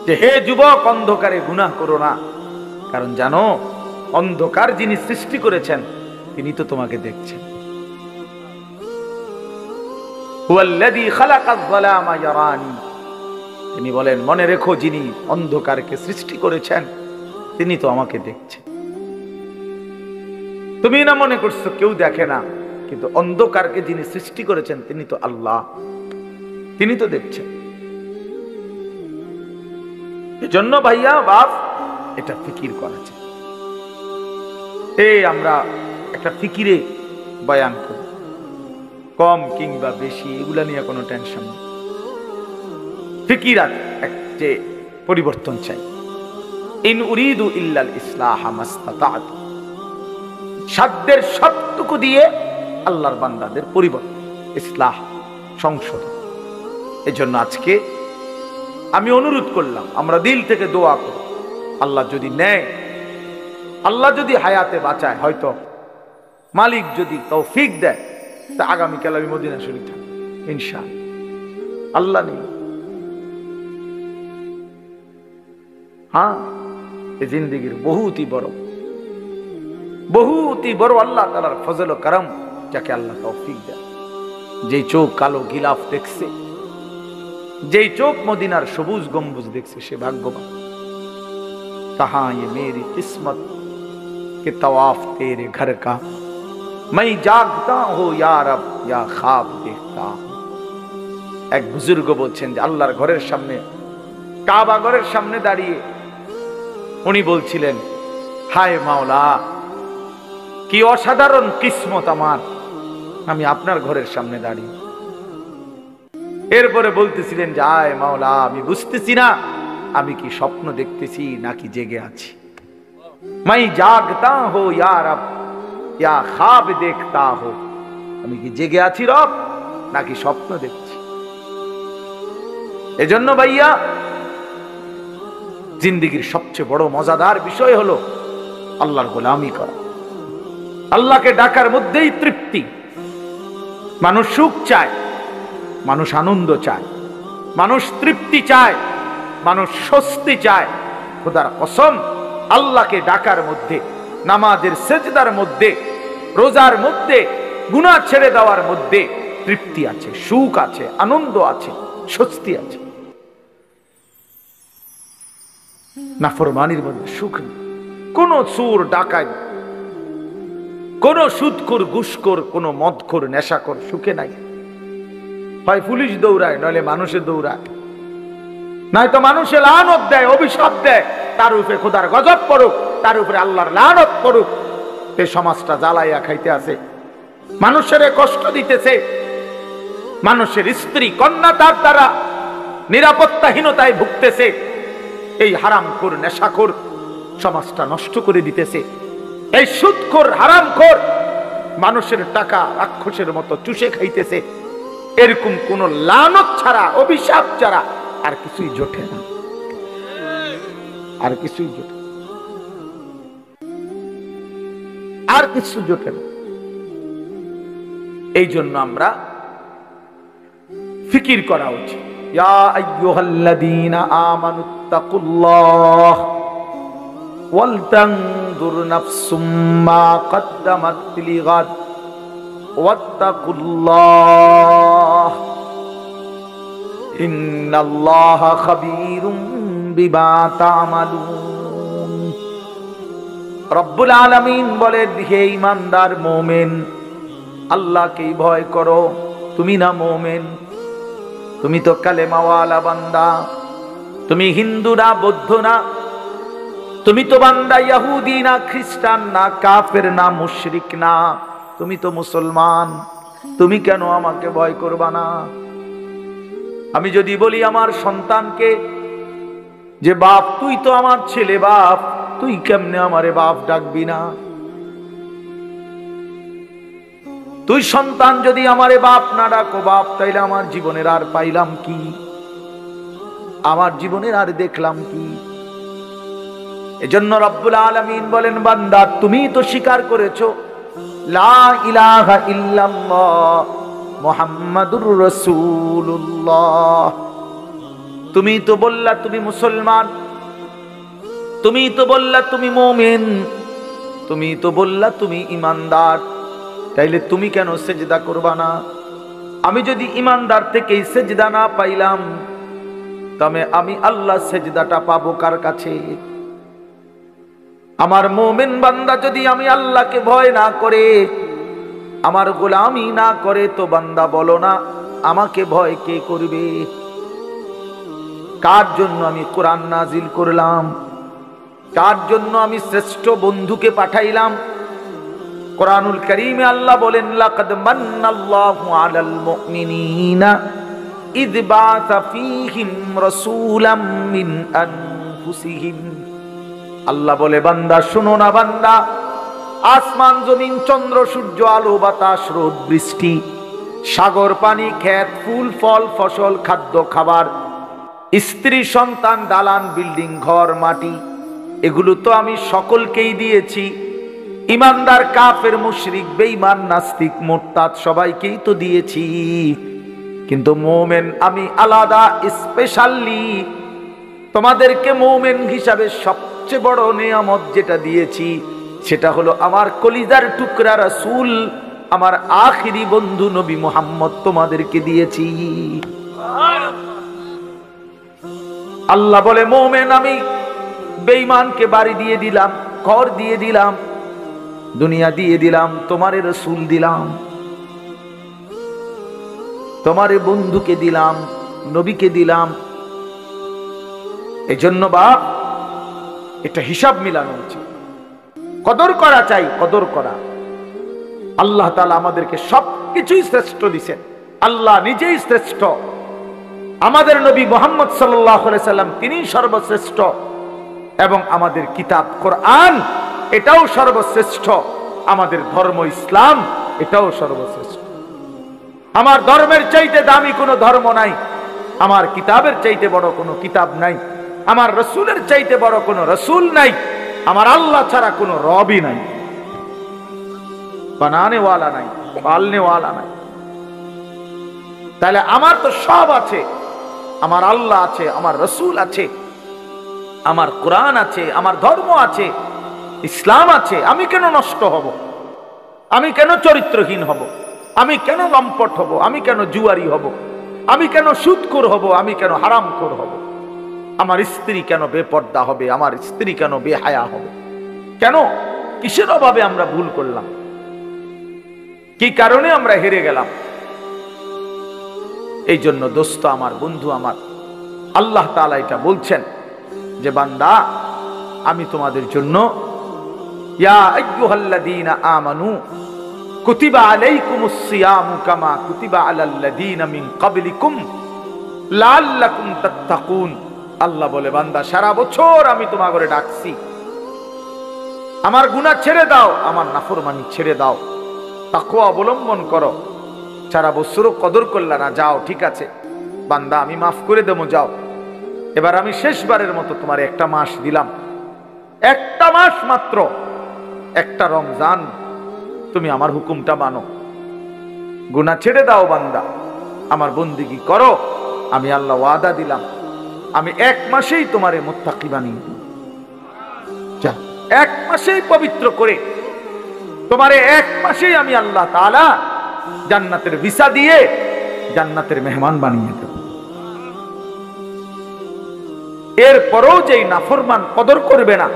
যে হে যুবক, অন্ধকারে গুনাহ করো না, কারণ জানো অন্ধকার যিনি সৃষ্টি করেছেন তিনি তো তোমাকে দেখছেন। হুয়াল্লাযী খালাকায যালামা ইয়ারানি, তিনি বলেন মনে রেখো যিনি অন্ধকারকে সৃষ্টি করেছেন তিনি তো আমাকে দেখছেন। তুমি না মনে করছো কেউ দেখে না, কিন্তু অন্ধকারকে যিনি সৃষ্টি করেছেন তিনি তো আল্লাহ, তিনি তো দেখছেন। এজন্য ভাইয়া বাপ, এটা ফিকির করা চাই। এই আমরা একটা ফিকিরে বয়ান করি, কম কিংবা বেশি এগুলা নিয়ে কোনো টেনশন নেই। ফিকিরাত যে পরিবর্তন চাই। ইন উরিদু ইল্লাল ইসলাহ মাস্তাতা'তু, সাধ্যের সবটুকু দিয়ে আল্লাহর বান্দাদের পরিবর্তন। ইসলাহ, সংশোধন। এজন্য আজকে আমি অনুরোধ করলাম, আমরা দিল থেকে দোয়া করি, আল্লাহ যদি নেয়, আল্লাহ যদি হায়াতে বাঁচায়, হয়তো মালিক যদি তৌফিক দেয়, তা আগামীকাল আমি মদিনা শরীফ থাকবো ইনশাআল্লাহ। আল্লাহ নেই, হ্যাঁ, এই জিন্দেগির বহুতই বড় আল্লাহ তাআলার ফজল ও করম, যাকে আল্লাহ তৌফিক দেয়। যেই চোখ কালো গিলাফ দেখছে, যেই চোখ মদিনার সবুজ গম্বুজ দেখছে, সে ভাগ্যবান। कहां ये मेरी किस्मत के तवाफ तेरे घर का, मैं जागता हूं या रब या ख्वाब देखता हूं। এক বুজুর্গ বলছেন যে আল্লাহর ঘরের সামনে, কাবা ঘরের সামনে দাঁড়িয়ে উনি বলছিলেন, হায় মাওলা, কি অসাধারণ কিসমত আমার, আমি আপনার ঘরের সামনে দাঁড়িয়ে। এরপরে বলতেছিলেন যে আয় মাওলা, আমি বুঝতেছি না আমি কি স্বপ্ন দেখতেছি নাকি জেগে আছি। मैं जागता हूं या रब या ख्वाब देखता हूं, আমি কি জেগে আছি রব নাকি স্বপ্ন দেখছি। এজন্য ভাইয়া, জিন্দেগির সবচেয়ে বড় মজাদার বিষয় হলো আল্লাহর গোলামি করা। আল্লাহকে ডাকার মধ্যেই তৃপ্তি। মানুষ সুখ চায়, মানুষ আনন্দ চায়, মানুষ তৃপ্তি চায়, মানুষ স্বস্তি চায়। খোদার কসম, আল্লাহকে ডাকার মধ্যে, নামাজের সেজদার মধ্যে, রোজার মধ্যে, গুনাহ ছেড়ে দেওয়ার মধ্যে তৃপ্তি আছে, সুখ আছে, আনন্দ আছে, স্বস্তি আছে। নাফরমানির মধ্যে সুখ নেই। কোন চোর ডাকাত, কোন সুদখোর, ঘুষখোর, কোন মদখোর, নেশাখোর সুখে নাই। হয় পুলিশ দৌড়ায়, নইলে মানুষে দৌড়ায়, নয়তো মানুষে লানত দেয়, অভিশাপ দেয়, তার উপরে খোদার গজব পড়ুক, তার উপরে আল্লাহর লানত পড়ুক। এই সমাজটা জ্বালাইয়া খাইতে আছে, মানুষের কষ্ট দিতেছে, মানুষের স্ত্রী কন্যা তার দ্বারা নিরাপত্তাহীনতায় ভুগতেছে। এই হারামখোর, নেশাখোর সমাজটা নষ্ট করে দিতেছে। এই সুদখোর, হারামখোর মানুষের টাকা রাক্ষসের মতো চুষে খাইতেছে। এরকম কোন লানত ছাড়া, অভিশাপ ছাড়া আর কিছুই জোটে না, আর কিছুই জোটে, আর কিছু জোটে না। এই জন্য আমরা ফিকির করা উচিত। ইয়া আইয়ুহাল্লাযীনা আমানুত্তাকুল্লাহ ওয়াল তানজুর নাফসুম মা কদ্দামাত লিগাদ ওয়াত্তাকুল্লাহ ইন্নাল্লাহা খাবীরুম বিমা তা'মালুন। রব্বুল আলামিন বলেন, হে ঈমানদার মুমিন, আল্লাহকে ভয় করো। তুমি না মুমিন, তুমি তো কালেমাওয়ালা বান্দা, তুমি হিন্দু না, বৌদ্ধ না, তুমি তো বান্দা ইহুদি না, খ্রিস্টান না, কাফের না, মুশরিক না, তুমি তো মুসলমান। তুমি কেন আমাকে ভয় করবা না? আমি যদি বলি আমার সন্তানকে যে বাপ, তুই তো আমার ছেলে বাপ, তুই কেমনে আমারে বাপ ডাকবি না? তুই সন্তান যদি আমারে বাপ না ডাকো বাপ, তাইলে আমার জীবনের আর পাইলাম কি? আমার জীবনের আর দেখলাম কি? এজন্য রব্বুল আলামিন বলেন, বান্দা তুমি তো স্বীকার করেছো লা ইলাহা ইল্লাল্লাহ মুহাম্মাদুর রাসূলুল্লাহ। তুমি তো বললা তুমি মুসলমান, তুমি তো বললা তুমি মুমিন, তুমি তো বললা তুমি ঈমানদার, তাইলে তুমি কেন সেজদা করবা না? আমি যদি ঈমানদার থেকে সেজদা না পাইলাম, তবে আমি আল্লাহ সেজদাটা পাবো কার কাছে? আমার মুমিন বান্দা যদি আমি আল্লাহকে ভয় না করে, আমার গোলামি না করে, তো বান্দা বলো না আমাকে ভয় কে করবে? কার জন্য আমি কোরআন নাজিল করলাম? কার জন্য আমি শ্রেষ্ঠ বন্ধুকে পাঠাইলাম? কোরআনুল কারীমে আল্লাহ বলেন, লাকাদ মান্নাল্লাহু আলাল মুমিনিনা ইয বাআসা ফীহিম রাসূলাম মিন আনফুসিহিম। আল্লাহ বলে, বান্দা শোনো না বান্দা, আসমান জমিন, চন্দ্র সূর্য, আলো বাতাস, রোদ বৃষ্টি সাগর পানি, ক্ষেত, ফুল ফল, ফসল, খাদ্য খাবার, স্ত্রী সন্তান, দালান বিল্ডিং, ঘর মাটি, এগুলো তো আমি সকলকেই দিয়েছি। ইমানদার, কাফের, মুশরিক, বেঈমান, নাস্তিক, মুরতাদ সবাইকেই তো দিয়েছি। কিন্তু মুমিন আমি আলাদা, স্পেশালি তোমাদেরকে মুমিন হিসাবে সবচেয়ে বড় নিয়ামত যেটা দিয়েছি সেটা হলো আমার কলিজার টুকরা রাসূল, আমার আখিরি বন্ধু নবী মুহাম্মদ তোমাদেরকে দিয়েছি। আল্লাহ বলে মুমিন আমি বেঈমানকে বাড়ি দিয়ে দিলাম, ঘর দিয়ে দিলাম, দুনিয়া দিয়ে দিলাম, তোমারে রাসূল দিলাম, তোমারে বন্ধুকে দিলাম, নবীকে দিলাম। এজন্য বাপ এটা হিসাব মিলানো উচিত, কদর করা চাই, কদর করা। আল্লাহ তাআলা আমাদেরকে সবকিছুই শ্রেষ্ঠ দিয়েছেন, আল্লাহ নিজেই শ্রেষ্ঠ। আমাদের নবী মুহাম্মদ সাল্লাল্লাহু আলাইহি সাল্লাম তিনি সর্বশ্রেষ্ঠ, এবং আমাদের কিতাব কোরআন এটাও সর্বশ্রেষ্ঠ, আমাদের ধর্ম ইসলাম এটাও সর্বশ্রেষ্ঠ। আমার ধর্মের চাইতে দামি কোনো ধর্ম নাই, আমার কিতাবের চাইতে বড় কোনো কিতাব নাই, আমার রাসূলের চাইতে বড় কোনো রাসূল নাই, আমার আল্লাহ ছাড়া কোনো রবই নাই, বানানে ওয়ালা নাই, পালনে ওয়ালা নাই। তাহলে আমার তো সব আছে, আমার আল্লাহ আছে, আমার রাসূল আছে, আমার কোরআন আছে, আমার ধর্ম আছে, ইসলাম আছে। আমি কেন নষ্ট হব? আমি কেন চরিত্রহীন হব? আমি কেন লম্পট হব? আমি কেন জুয়ারি হব? আমি কেন সুদখোর হব? আমি কেন হারামখোর হব? আমার স্ত্রী কেন বেপর্দা হবে? আমার স্ত্রী কেন বেহায়া হবে? কেন? কিসের অভাবে আমরা ভুল করলাম? কি কারণে আমরা হেরে গেলাম? এই জন্য দোস্ত আমার, বন্ধু আমার, আল্লাহ তাআলা এটা বলছেন যে বান্দা আমি তোমাদের জন্য ইয়া আইয়ুহাল্লাযীনা আমানু কুতিবা আলাইকুমুস সিয়ামু কামা কুতিবা আলাল্লাযীনা মিন ক্বাবলিকুম লাআল্লাকুম তাত্তাকুন। আল্লাহ বলে বান্দা সারা বছর আমি তোমাকে ডাকছি, আমার গুনাহ ছেড়ে দাও, আমার নাফরমানি ছেড়ে দাও, তাকওয়া অবলম্বন করো। সারা বছরও কদর করলা না, যাও ঠিক আছে বান্দা আমি মাফ করে দেবো, যাও এবার আমি শেষবারের মতো তোমার একটা মাস দিলাম, একটা মাস মাত্র, একটা রমজান, তুমি আমার হুকুমটা মানো, গুনাহ ছেড়ে দাও বান্দা, আমার বন্দেগী করো। আমি আল্লাহ ওয়াদা দিলাম আমি এক মাসেই তোমারে মুত্তাকি বানিয়ে দেব, যা এক মাসেই পবিত্র করে তোমারে এক মাসেই আমি আল্লাহ তাআলা জান্নাতের ভিসা দিয়ে জান্নাতের মেহমান বানিয়ে দেব। এরপরও যেই নাফরমান কদর করবে না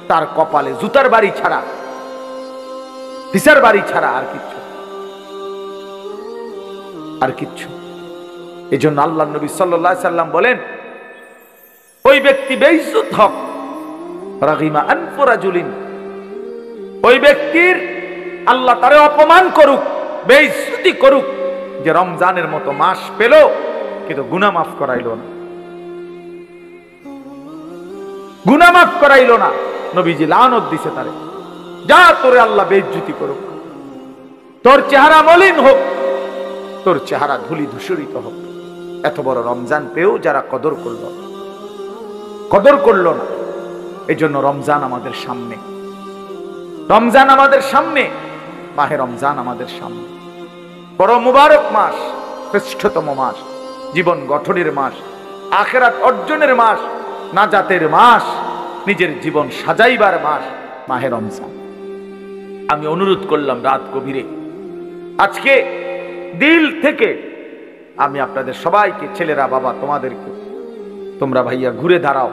তার কপালে জুতার বাড়ি ছাড়া, ভিসার বাড়ি ছাড়া আর কিচ্ছু, আর কিচ্ছু। এই জন্য আল্লাহ নবী সাল্লাল্লাহু আলাইহি সাল্লাম বলেন ওই ব্যক্তি বেইজ্জত হক, রাগিমা আনফু রাজুলিন, ওই ব্যক্তির আল্লাহ তারে অপমান করুক, বেইজ্জতি করুক, যে রমজানের মতো মাস পেল কিন্তু গুনাহ মাফ করাইলো না, গুনাহ মাফ করাইলো না। নবীজি লানত দিছে তারে, যা তোরে আল্লাহ বেইজ্জতি করুক, তোর চেহারা মলিন হোক, তোর চেহারা ধুলি ধূসরিত হোক। এত বড় রমজান পেয়েও যারা কদর করলো, কদর করলো না। এই জন্য রমজান আমাদের সামনে, রমজান আমাদের সামনে, মাহে রমজান আমাদের সামনে, বড় মুবারক মাস, শ্রেষ্ঠতম মাস, জীবন গঠনের মাস, আখিরাত অর্জনের মাস, নাজাতের মাস, নিজের জীবন সাজাইবার মাস, মাহে রমজান। আমি অনুরোধ করলাম রাত গভীরে, আজকে দিল থেকে আমি আপনাদের সবাইকে, ছেলেরা বাবা তোমাদেরকে, তোমরা ভাইয়া ঘুরে দাঁড়াও,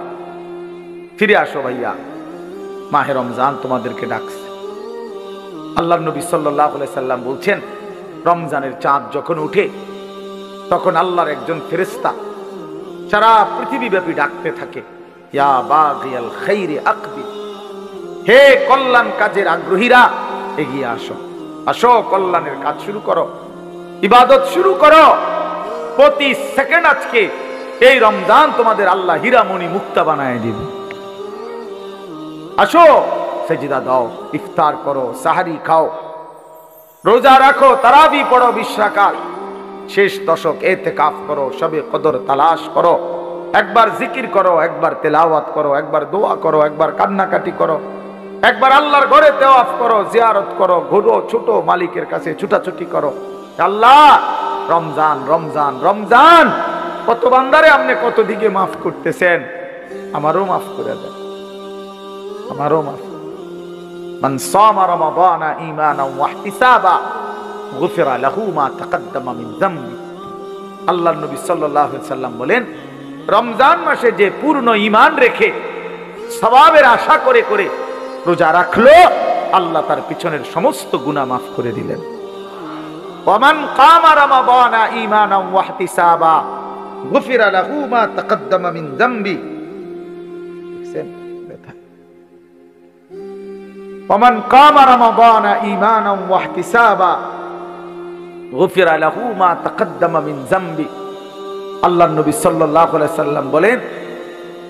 ফিরে আসো ভাইয়া, মাহে রমজান তোমাদেরকে ডাকছে। আল্লাহর নবী সাল্লাল্লাহু আলাইহি সাল্লাম বলছেন রমজানের চাঁদ যখন উঠে তখন আল্লাহর একজন ফেরেশতা সারা পৃথিবীব্যাপী ডাকতে থাকে, ইয়া বাগিয়াল খাইরি আকবিল, হে কল্যাণ কাজের আগ্রহীরা এগিয়ে আসো, আসো কল্যাণের কাজ শুরু করো, ইবাদত শুরু করো। প্রতি সেকেন্ড আজকে এই রমজান তোমাদের আল্লাহ হীরামণি মুক্তা বানায় দিবে। আসো সেজদা দাও, ইফতার করো, সাহারি খাও। রোজা রাখো, তারাবি পড়ো 20 রাকাত, শেষ দশক ইতিকাফ করো, শবে কদর তালাশ করো, একবার জিকির করো, একবার তেলাওয়াত করো, একবার দোয়া করো, একবার কান্নাকাটি করো, একবার আল্লাহর ঘরে তাওয়াফ করো, জিয়ারত করো, ঘুরো, ছোট মালিকের কাছে ছুটাছুটি করো। আল্লাহ, রমজান রমজান রমজান, কত বান্দারে আপনি কত দিকে মাফ করতেছেন, আমারও মাফ করে দেন, আমারও মাফ। মান সামা রমাদানা ঈমানান ওয়া ইহতিসাবা গুফিরা লাহু মা তাকাদ্দামা মিন যামবি। আল্লাহর নবী সাল্লাল্লাহু আলাইহি সাল্লাম বলেন, রমজান মাসে যে পূর্ণ ঈমান রেখে সওয়াবের আশা করে করে রোজা রাখলো, আল্লাহ তার পিছনের সমস্ত গুনাহ মাফ করে দিলেন। ওয়ামান কামা রমাদানা ঈমানান ওয়া ইহতিসাবা গুফিরা লাহু মা তাকাদ্দামা মিন যামবি। ওয়ামান কামা রমাদানা ঈমানান ওয়া ইহতিসাবা গুফিরা লাহু মা তাকাদ্দামা মিন যামবি। আল্লাহর নবী সাল্লাল্লাহু আলাইহি সাল্লাম বলেন,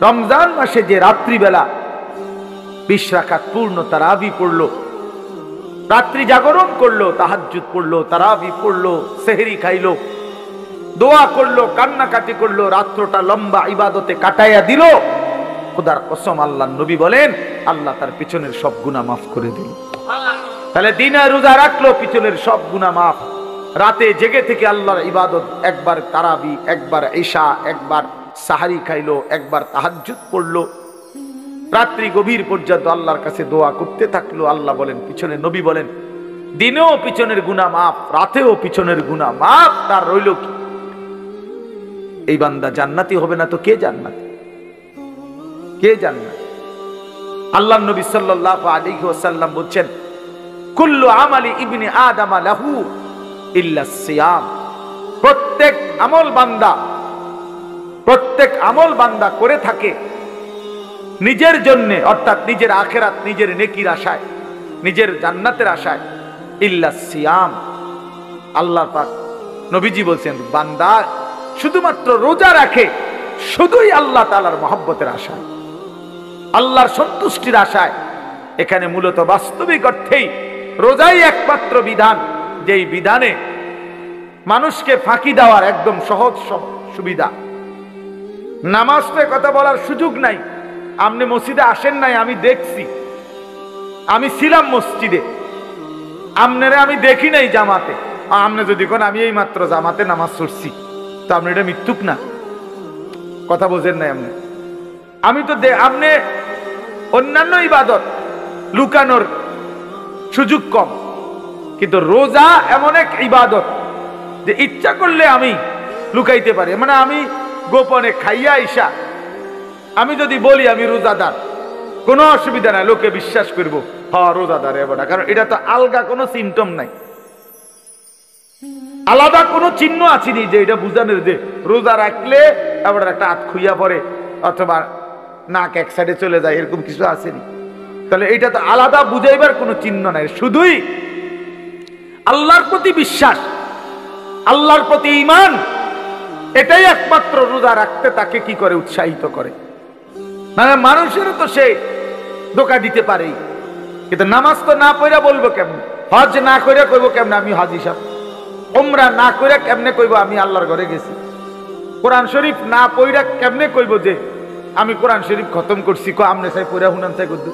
রমজান মাসে যে রাত্রিবেলা 20 রাকাত পূর্ণ তারাবি পড়লো, রাত্রি জাগরণ করলো, তাহাজ্জুদ পড়লো, তারাবি পড়লো, সেহরি খাইলো, দোয়া করলো, কান্নাকাটি করলো, রাত্রটা লম্বা ইবাদতে কাটাইয়া দিল, খোদার কসম আল্লাহর নবী বলেন আল্লাহ তার পিছনের সব গুনাহ মাফ করে দিল। তাহলে দিনে রোজা রাখলো, পিছনের সব গুনাহ মাফ। রাতে জেগে থেকে আল্লাহর ইবাদত, একবার তারাবি, একবার ঈশা, একবার সাহারি খাইলো, একবার তাহাজ্জুদ পড়লো, রাত্রি গভীর পর্যন্ত আল্লাহর কাছে দোয়া করতে থাকলো। আল্লাহ বলেন, পিছনে নবী বলেন, দিনেও পিছনের গুনাহ মাফ, রাতেও পিছনের গুনাহ মাফ। তার রইল কি? এই বান্দা জান্নাতি হবে না তো কে জান্নাতি? কে জান্নাতি? আল্লাহর নবী সাল্লাল্লাহু আলাইহি ওয়াসাল্লাম বলেন, কুল্লু আমালি ইবনি আদম লাহু ইল্লা সিয়াম। প্রত্যেক আমল বান্দা করে থাকে নিজের জন্য, অর্থাৎ নিজের আখিরাত, নিজের নেকির আশায়, নিজের জান্নাতের আশায়, ইল্লা সিয়াম। আল্লাহ পাক নবীজি বলছেন, বান্দা শুধুমাত্র রোজা রাখে শুধুই আল্লাহ তাআলার মহব্বতের আশায়, আল্লাহর সন্তুষ্টির আশায়। এখানে মূলত বাস্তবিক অর্থেই রোজাই একমাত্র বিধান, যেই বিধানে মানুষকে ফাঁকি দেওয়ার একদম সহজ সুবিধা। নামাজে কথা বলার সুযোগ নাই। আপনি মসজিদে আসেন নাই, আমি দেখছি, আমি ছিলাম মসজিদে, আপনারা আমি দেখি নাই জামাতে। আপনি যদি কোন আমি এই মাত্র জামাতে নামাজ পড়ছি, তো আপনি এটা মিথ্যুক না? কথা বোঝেন নাই আপনি? আমি তো আপনি অন্যান্য ইবাদত লুকানোর সুযোগ কম, কিন্তু রোজা এমন এক ইবাদত যে ইচ্ছা করলে আমি লুকাইতে পারি। মানে আমি গোপনে খাইয়া আইসা আমি যদি বলি আমি রোজাদার, কোনো অসুবিধা নাই, লোকে বিশ্বাস করবো হ্যাঁ রোজাদার এবার, কারণ এটা তো আলগা কোনো সিমটম নাই, আলাদা কোনো চিহ্ন আসেনি যে এটা বুঝানোর যে রোজা রাখলে এবার একটা হাত খুইয়া পড়ে অথবা নাক এক সাইডে চলে যায়, এরকম কিছু আসেনি। তাহলে এটা তো আলাদা বুঝাইবার কোনো চিহ্ন নাই, শুধুই আল্লাহর প্রতি বিশ্বাস, আল্লাহর প্রতি ঈমান, এটাই একমাত্র রোজা রাখতে তাকে কি করে? উৎসাহিত করে। মানে মানুষেরও তো সে ধোঁকা দিতে পারে, কিন্তু নামাজ তো না পড়া বলবো কেমনে? হজ না করে কইবো কেমনে আমি হাজি সাহেব? উমরা না করে কেমনে কইবো আমি আল্লাহর ঘরে গেছি? কোরআন শরীফ না পড়া কেমনে কইবো যে আমি কোরআন শরীফ খতম করছি? আমনে চাই পড়া হুনান চাই করতে,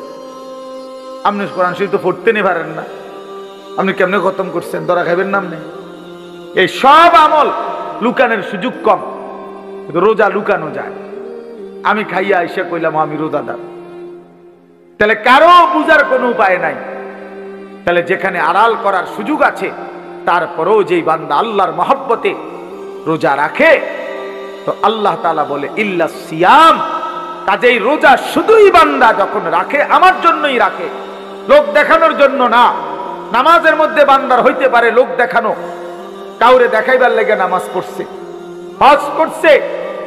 আপনি কোরআন শরীফ তো পড়তে নে পারেন না, আপনি কেমনে খতম করছেন? ধরা খাইবেন না আপনি? এই সব আমল লুকানোর সুযোগ কম, কিন্তু রোজা লুকানো যায়। আমি খাইয়া এসে কইলাম আমি রোজাদার, তাহলে কারো বুঝার কোনো উপায় নাই। তাহলে যেখানে আড়াল করার সুযোগ আছে, তারপরেও যেই বান্দা আল্লাহর মহব্বতে রোজা রাখে, তো আল্লাহ তাআলা বলে ইল্লা সিয়াম। কাজেই রোজা শুধুই বান্দা যখন রাখে আমার জন্যই রাখে, লোক দেখানোর জন্য না। নামাজের মধ্যে বান্দার হইতে পারে লোক দেখানো, কাউরে দেখাইবার লেগে নামাজ পড়ছে, হজ করছে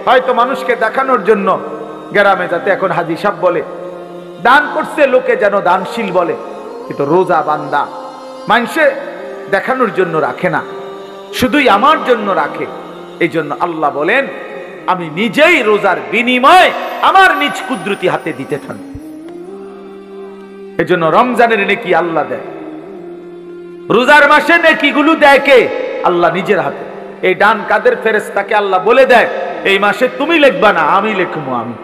হয়তো মানুষকে দেখানোর জন্য, গ্রামে যাতে এখন হাজি সাহেব বলে, দান করছে লোকে যেন দানশীল বলে। কিন্তু রোজা বান্দা মানুষে দেখানোর জন্য রাখে না, শুধুই আমার জন্য রাখে। এই জন্য আল্লাহ বলেন আমি নিজেই রোজার বিনিময় আমার নিজ কুদরতি হাতে দিতে থাকি। এই জন্য রমজানের নেকি আল্লাহ দেয়। রোজার মাসে নেকিগুলো দেয় কে? আল্লাহ নিজের হাতে। এই ডান কাদের ফেরেশতাকে আল্লাহ বলে দেয়, এই মাসে তুমি লিখবা না, আমি লিখবো। আমি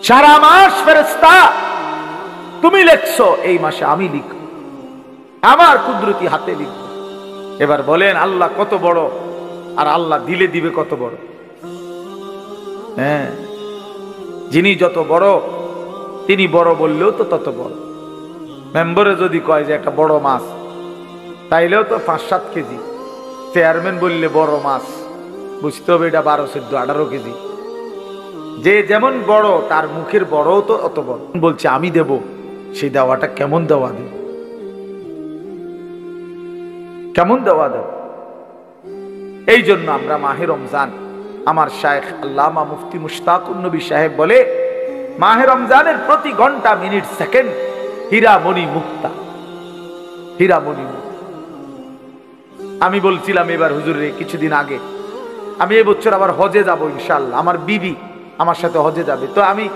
সারা মাস ফেরেশতা তুমি লিখছো, এই মাসে আমি লিখব, আমার কুদরতি হাতে লিখব। এবার বলেন আল্লাহ কত বড়, আর আল্লাহ দিলে দিবে কত বড়। হ্যাঁ, যিনি যত বড় তিনি বড় বললেও তো তত বড়। মেম্বারে যদি কয় যে একটা বড় মাছ, তাইলেও তো 5-7 কেজি। চেয়ারম্যান বললে বড় মাছ, বুঝতে হবে এটা 12, 14, 18 কেজি। যে যেমন বড় তার মুখের বড়ও তো অত বড়। বলছে আমি দেব, সেই দেওয়াটা কেমন দেওয়া দেব, কেমন দেওয়া দেব। এই জন্য আমরা মাহে রমজান, আমার শায়েখ আল্লামা মুফতি মুশতাকুন নবী সাহেব বলে, মাহে রমজানের প্রতি ঘন্টা, মিনিট, সেকেন্ড হীরামণি মুক্তা, হীরামণি মুক্তা। আমি বলছিলাম এবার হুজুরে কিছুদিন আগে, আমি এবছর আবার হজে যাব ইনশাআল্লাহ, আমার বিবি আমার সাথে হজে যাবে। তো আমি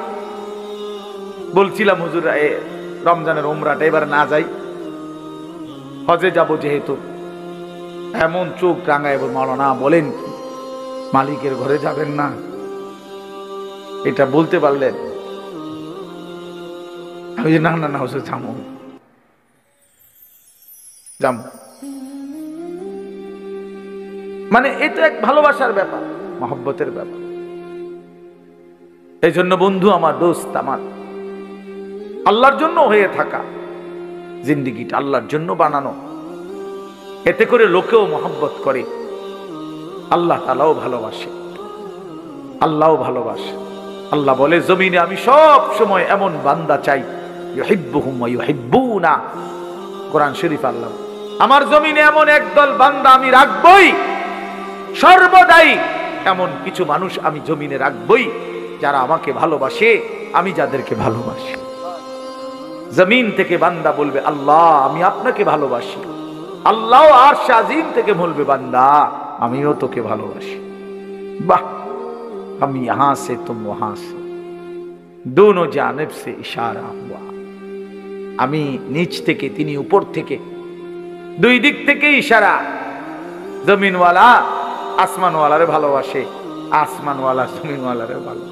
বলছিলাম হুজুর রমজানের উমরাটা এবার না যাই, হজে যাব যেহেতু। এমন চোখ রাঙায় মাওলানা বলেন কি মালিকের ঘরে যাবেন না? এটা বলতে পারলেন? আমি না না না হুজুর থামো, যাম। মানে এটা এক ভালোবাসার ব্যাপার, মহব্বতের ব্যাপার। এই জন্য বন্ধু আমার, দোস্ত আমার, আল্লাহর জন্য হয়ে থাকা জিন্দিগিটা আল্লাহর জন্য বানানো, এতে করে লোকেও মহব্বত করে, আল্লাহ তাআলাও ভালোবাসে, আল্লাহও ভালোবাসে। আল্লাহ বলে জমিনে আমি সব সময় এমন বান্দা চাই, ইউহিব্বুহুম ওয়া ইউহিব্বুনা। কোরআন শরীফ আল্লাহ, আমার জমিনে এমন একদল বান্দা আমি রাখবই, সর্বদাই এমন কিছু মানুষ আমি জমিনে রাখবই যারা আমাকে ভালোবাসে, আমি যাদেরকে ভালোবাসি। জমিন থেকে বান্দা বলবে আল্লাহ আমি আপনাকে ভালোবাসি, আল্লাহ আরশ আজিম থেকে বলবে বান্দা আমিও তোকে ভালোবাসি। বাহ, हम यहां से तुम वहां से, दोनों जानिब से इशारा हुआ। আমি নিচ থেকে তিনি উপর থেকে, দুই দিক থেকে ইশারা। জমিনওয়ালা আসমানওয়ালারে ভালোবাসে, আসমানওয়ালা জমিনওয়ালারে ভালো,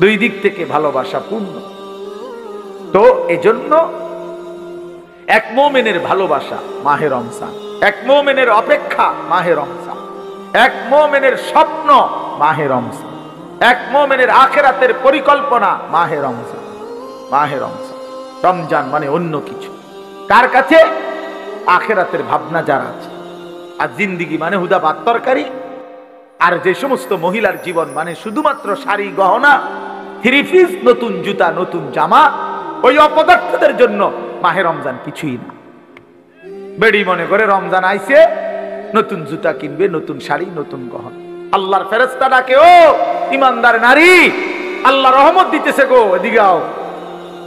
দুই দিক থেকে ভালোবাসা পূর্ণ। তো এজন্য এক মুমিনের ভালোবাসা মাহে রমজান, এক মুমিনের অপেক্ষা মাহে রমজান, এক মুমিনের স্বপ্ন মাহে রমজান, এক মুমিনের আখিরাতের পরিকল্পনা মাহে রমজান। মাহে রমজান, রমজান মানে অন্য কিছু। কার কাছে? আখিরাতের ভাবনা যারা আছে। আর জিন্দিগি মানে হুদা ভাত তরকারি। আর যে সমস্ত মহিলার জীবন মানে শুধুমাত্র শাড়ি গহনা, থ্রি পিস, নতুন জুতা, নতুন জামা, ওই অপদার্থদের জন্য মাহে রমজান কিছুই না। বেড়ি মনে করে রমজান আইছে, নতুন জুতা কিনবে, নতুন শাড়ি, নতুন গহনা। আল্লাহর ফেরেশতা ডাকে, ও ইমানদার নারী, আল্লাহ রহমত দিতেছে গো, এদিকে আও,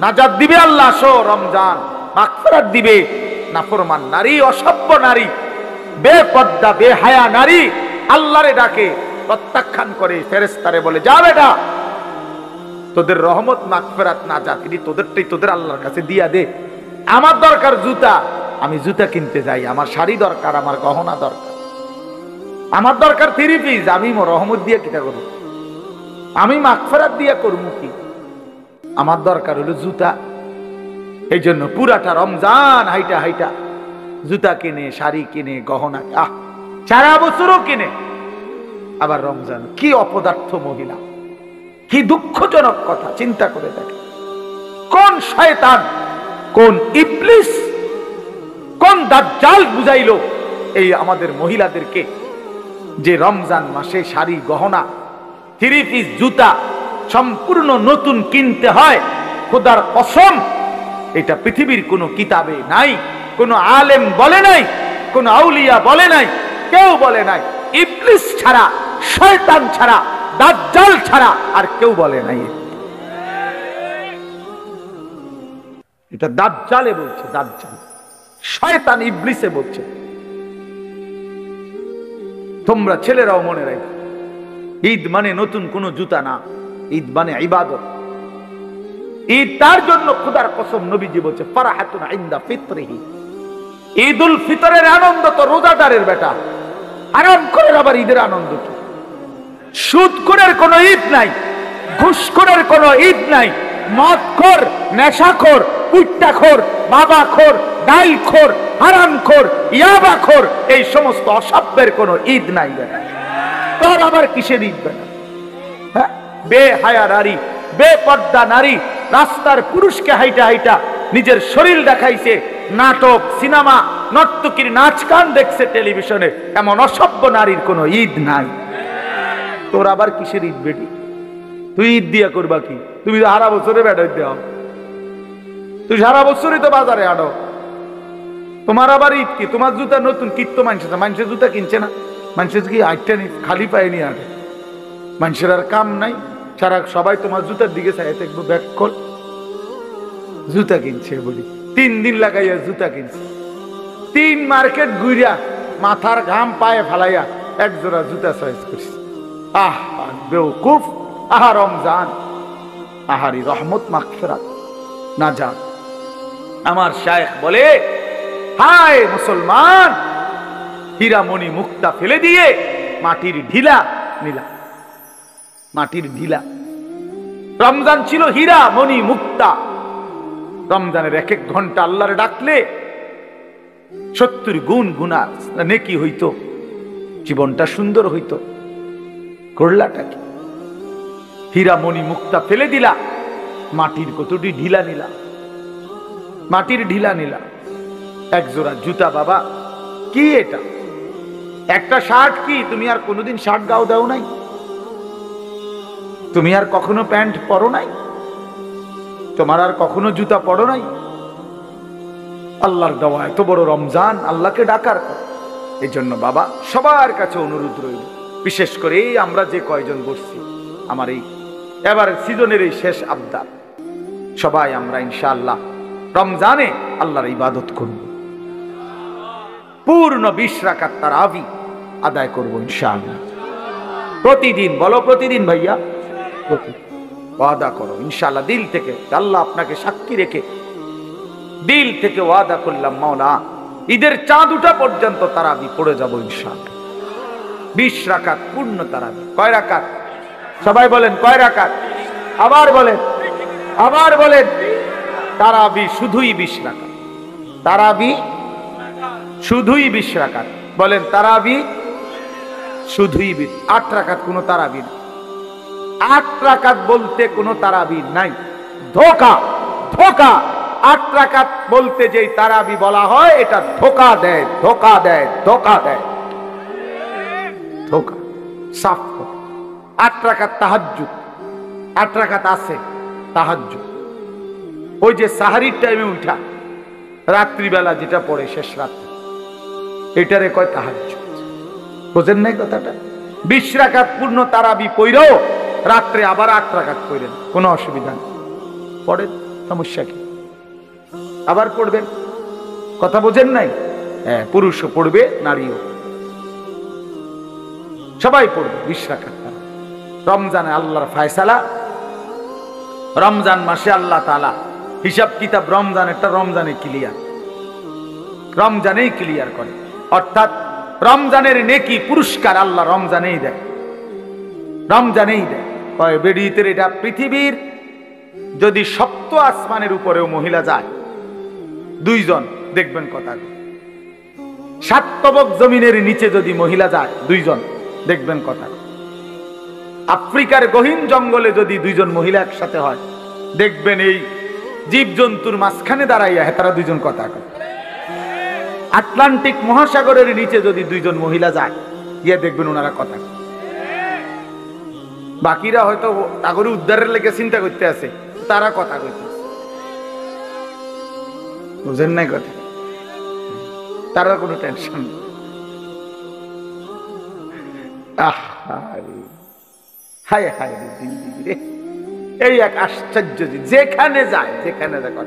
নাজাত দিবে আল্লাহ, আসো রমজান, মাগফিরাত দিবে। নাফরমান নারী, অসভ্য নারী, বেপর্দা বেহায়া নারী আল্লাহরে ডাকে, প্রত্যাখ্যান করে, ফেরেশতারে বলে যা বেটা, তোদের রহমত মাগফিরাত নাজাত তিনি তোদেরটাই তোদের আল্লাহর কাছে দিয়া দে। আমার দরকার জুতা, আমি জুতা কিনতে যাই, আমার শাড়ি দরকার, আমার গহনা দরকার, আমার দরকার থ্রি পিস, আমি রহমত দিয়ে কিটা করব, আমি মাগফিরাত দিয়া করব কি? আমার দরকার হলো জুতা। এই জন্য পুরাটা রমজান হাইটা হাইটা জুতা কিনে, শাড়ি কিনে, গহনা, সারা বছরও কিনে। আবার রমজান, কি অপদার্থ মহিলা, কি দুঃখজনক কথা, চিন্তা করে দেখে। কোন শয়তান, কোন ইবলিস, কোন দাজ্জাল বুঝাইলো এই আমাদের মহিলাদেরকে যে রমজান মাসে শাড়ি গহনা, থ্রি পিস, জুতা সম্পূর্ণ নতুন কিনতে হয়। খোদার কসম, এটা পৃথিবীর কোনো কিতাবে নাই, কোনো আলেম বলে নাই, কোনো আউলিয়া বলে নাই, কেউ বলে নাই। ইবলিস ছাড়া, শয়তান ছাড়া, দাজ্জাল ছাড়া আর কেউ বলে নাই। এটা দাজ্জালে বলছে, দাজ্জাল, শয়তান ইবলিসে বলছে। তোমরা ছেলেরাও মনে রাখো, ঈদ মানে নতুন কোনো জুতা না, ঈদ মানে ইবাদত। ঈদ তার জন্য খোদার কসম নবীজি বলছে ফারাহাতুন ইনদা ফিতরিহি, ঈদুল ফিতরের আনন্দ তো রোজাদারের বেটা, আরাম করে আবার ঈদের আনন্দ কি? সুদখোরের কোনো ঈদ নাই, ঘুষখোরের কোনো ঈদ নাই, মদখোর, নেশাখোর, কুট্টাখোর, বাবাখোর, ডাইলখোর, হারামখোর, ইয়াবাখোর, এই সমস্ত অসভ্যের কোনো ঈদ নাই বেটা। তোর আবার কিসের ঈদ বেটা? হ্যাঁ, বেহায়া নারী, বেপর্দা নারী রাস্তার পুরুষকে হাইটা হাইটা নিজের শরীর দেখাইছে, নাটক, সিনেমা, নর্তকীর নাচ গান দেখছে টেলিভিশনে, এমন অসভ্য নারীর কোনো ঈদ নাই। তোর আবার কিসের ঈদ বেটি? তুই ঈদ দিয়া করবা কি? তুমি তো সারা বছরে বেড়াই দেও, তুই সারা বছরই তো বাজারে আড়ো, তোমার আবার ঈদ কি? তোমার জুতা নতুন কিত্ত মানুষের জুতা কিনছে না, মানুষের কি আটটা নি খালি পায়ে নিয়ে আটে, মানুষের আর কাম নাই, সারা সবাই তোমার জুতার দিকে চাই দেখবো, ব্যাক কল জুতা কিনছে বলি, 3 দিন লাগাইয়া জুতা কিনছে, 3 মার্কেট ঘুরিয়া মাথার ঘাম পায়ে ফালাইয়া এক জোড়া জুতা চয়েস করছে। আহ বেওকুফ, আহা রমজান, আহারি রহমত মাগফিরাত না যান। আমার শায়েখ বলে, হায় মুসলমান, হীরামণি মুক্তা ফেলে দিয়ে মাটির ঢিলা নিলা, মাটির ঢিলা। রমজান ছিল হীরা মণি মুক্তা। রমজানের 1-1 ঘন্টা আল্লাহরে ডাকলে 70 গুণ গুনাহ নেকি হইতো, জীবনটা সুন্দর হইতো। করলাটা কি? হীরা মণি মুক্তা ফেলে দিলা, মাটির কতটি ঢিলা নিলা, মাটির ঢিলা নিলা। এক জোড়া জুতা বাবা, কি এটা? একটা শার্ট কি? তুমি আর কোনোদিন শার্ট গাও দাও নাই? তুমি আর কখনো প্যান্ট পরো নাই? তোমার আর কখনো জুতা পরো নাই? আল্লাহর দেওয়া এত বড় রমজান, আল্লাহকে ডাকার। এই জন্য বাবা সবার কাছে অনুরোধ রইল, বিশেষ করে আমরা যে কয়জন বসছি, আমার এই এবারের সিজনের এই শেষ আবদার, সবাই আমরা ইনশাআল্লাহ রমজানে আল্লাহর ইবাদত করব, পূর্ণ 20 রাকাত তারাবি আদায় করব ইনশাআল্লাহ। প্রতিদিন বলো, প্রতিদিন ভাইয়া, ওয়াদা করো ইনশাআল্লাহ দিল থেকে। আল্লাহ আপনাকে সাক্ষী রেখে দিল থেকে ওয়াদা করলাম, মাওলা ঈদের চাঁদ উঠা পর্যন্ত তারাবি পড়ে যাব ইনশাআল্লাহ। 20 রাকাত পূর্ণ তারাবি। কয় রাকাত? সবাই বলেন কয় রাকাত? আবার বলেন, আবার বলেন। তারাবি শুধুই 20 রাকাত, তারাবি শুধুই 20 রাকাত। বলেন তারাবি শুধুই 20। 8 রাকাত কোনো তারাবি না, 8 রাকাত বলতে কোনো তারাবি নাই। ধোকা, ধোকা। 8 রাকাত বলতে যেই তারাবি বলা হয়, এটা ধোকা দেয়, ধোকা দেয়, ধোকা দেয়, ধোকা। সাফ 8 রাকাত তাহাজ্জুদ, 8 রাকাত আছে তাহাজ্জুদ। ওই যে সাহারির টাইমে উঠা, রাত্রিবেলা যেটা পড়ে শেষ রাত্রি, এটারে কয় তাহাজ্জুদ। বুঝেন নাই কথাটা? 20 রাকাত পূর্ণ তারাবি পড়েও রাত্রে আবার 8 রাকাত পড়েন, কোনো অসুবিধা নেই, পড়েন, সমস্যা কি? আবার পড়বেন, কথা বোঝেন নাই? হ্যাঁ, পুরুষও পড়বে, নারীও, সবাই পড়বে 20 রাকাত। রমজানে আল্লাহর ফায়সালা, রমজান মাসে আল্লাহ তাআলা হিসাব কিতাব রমজানেরটা রমজানে ক্লিয়ার, রমজানেই ক্লিয়ার করে। অর্থাৎ রমজানের নেকি পুরস্কার আল্লাহ রমজানেই দেয়, রমজানেই দেয়। কয় বেরিতের এটা পৃথিবীর যদি 7 আসমানের উপরেও মহিলা যায়, 2 জন দেখবেন কথা। 7 তবক জমিনের নিচে যদি মহিলা যায়, 2 জন দেখবেন কথা। আফ্রিকার গহীন জঙ্গলে যদি 2 জন মহিলা একসাথে হয়, দেখবেন এই জীবজন্তুর মাঝখানে দাঁড়াইয়া তারা 2 জন কথা কয়। আটলান্টিক মহাসাগরের নিচে যদি 2 জন মহিলা যায়, গিয়ে দেখবেন ওনারা কথা। বাকিরা হয়তো তাগরে উদ্ধারের লেগে চিন্তা করতে আছে, তারা কথা কইতে। বুঝেন নাই কথা? তারা কোনো টেনশন নেই। হায় হায় রে, এই এক আশ্চর্য, যেখানে যায়, যেখানে দেখো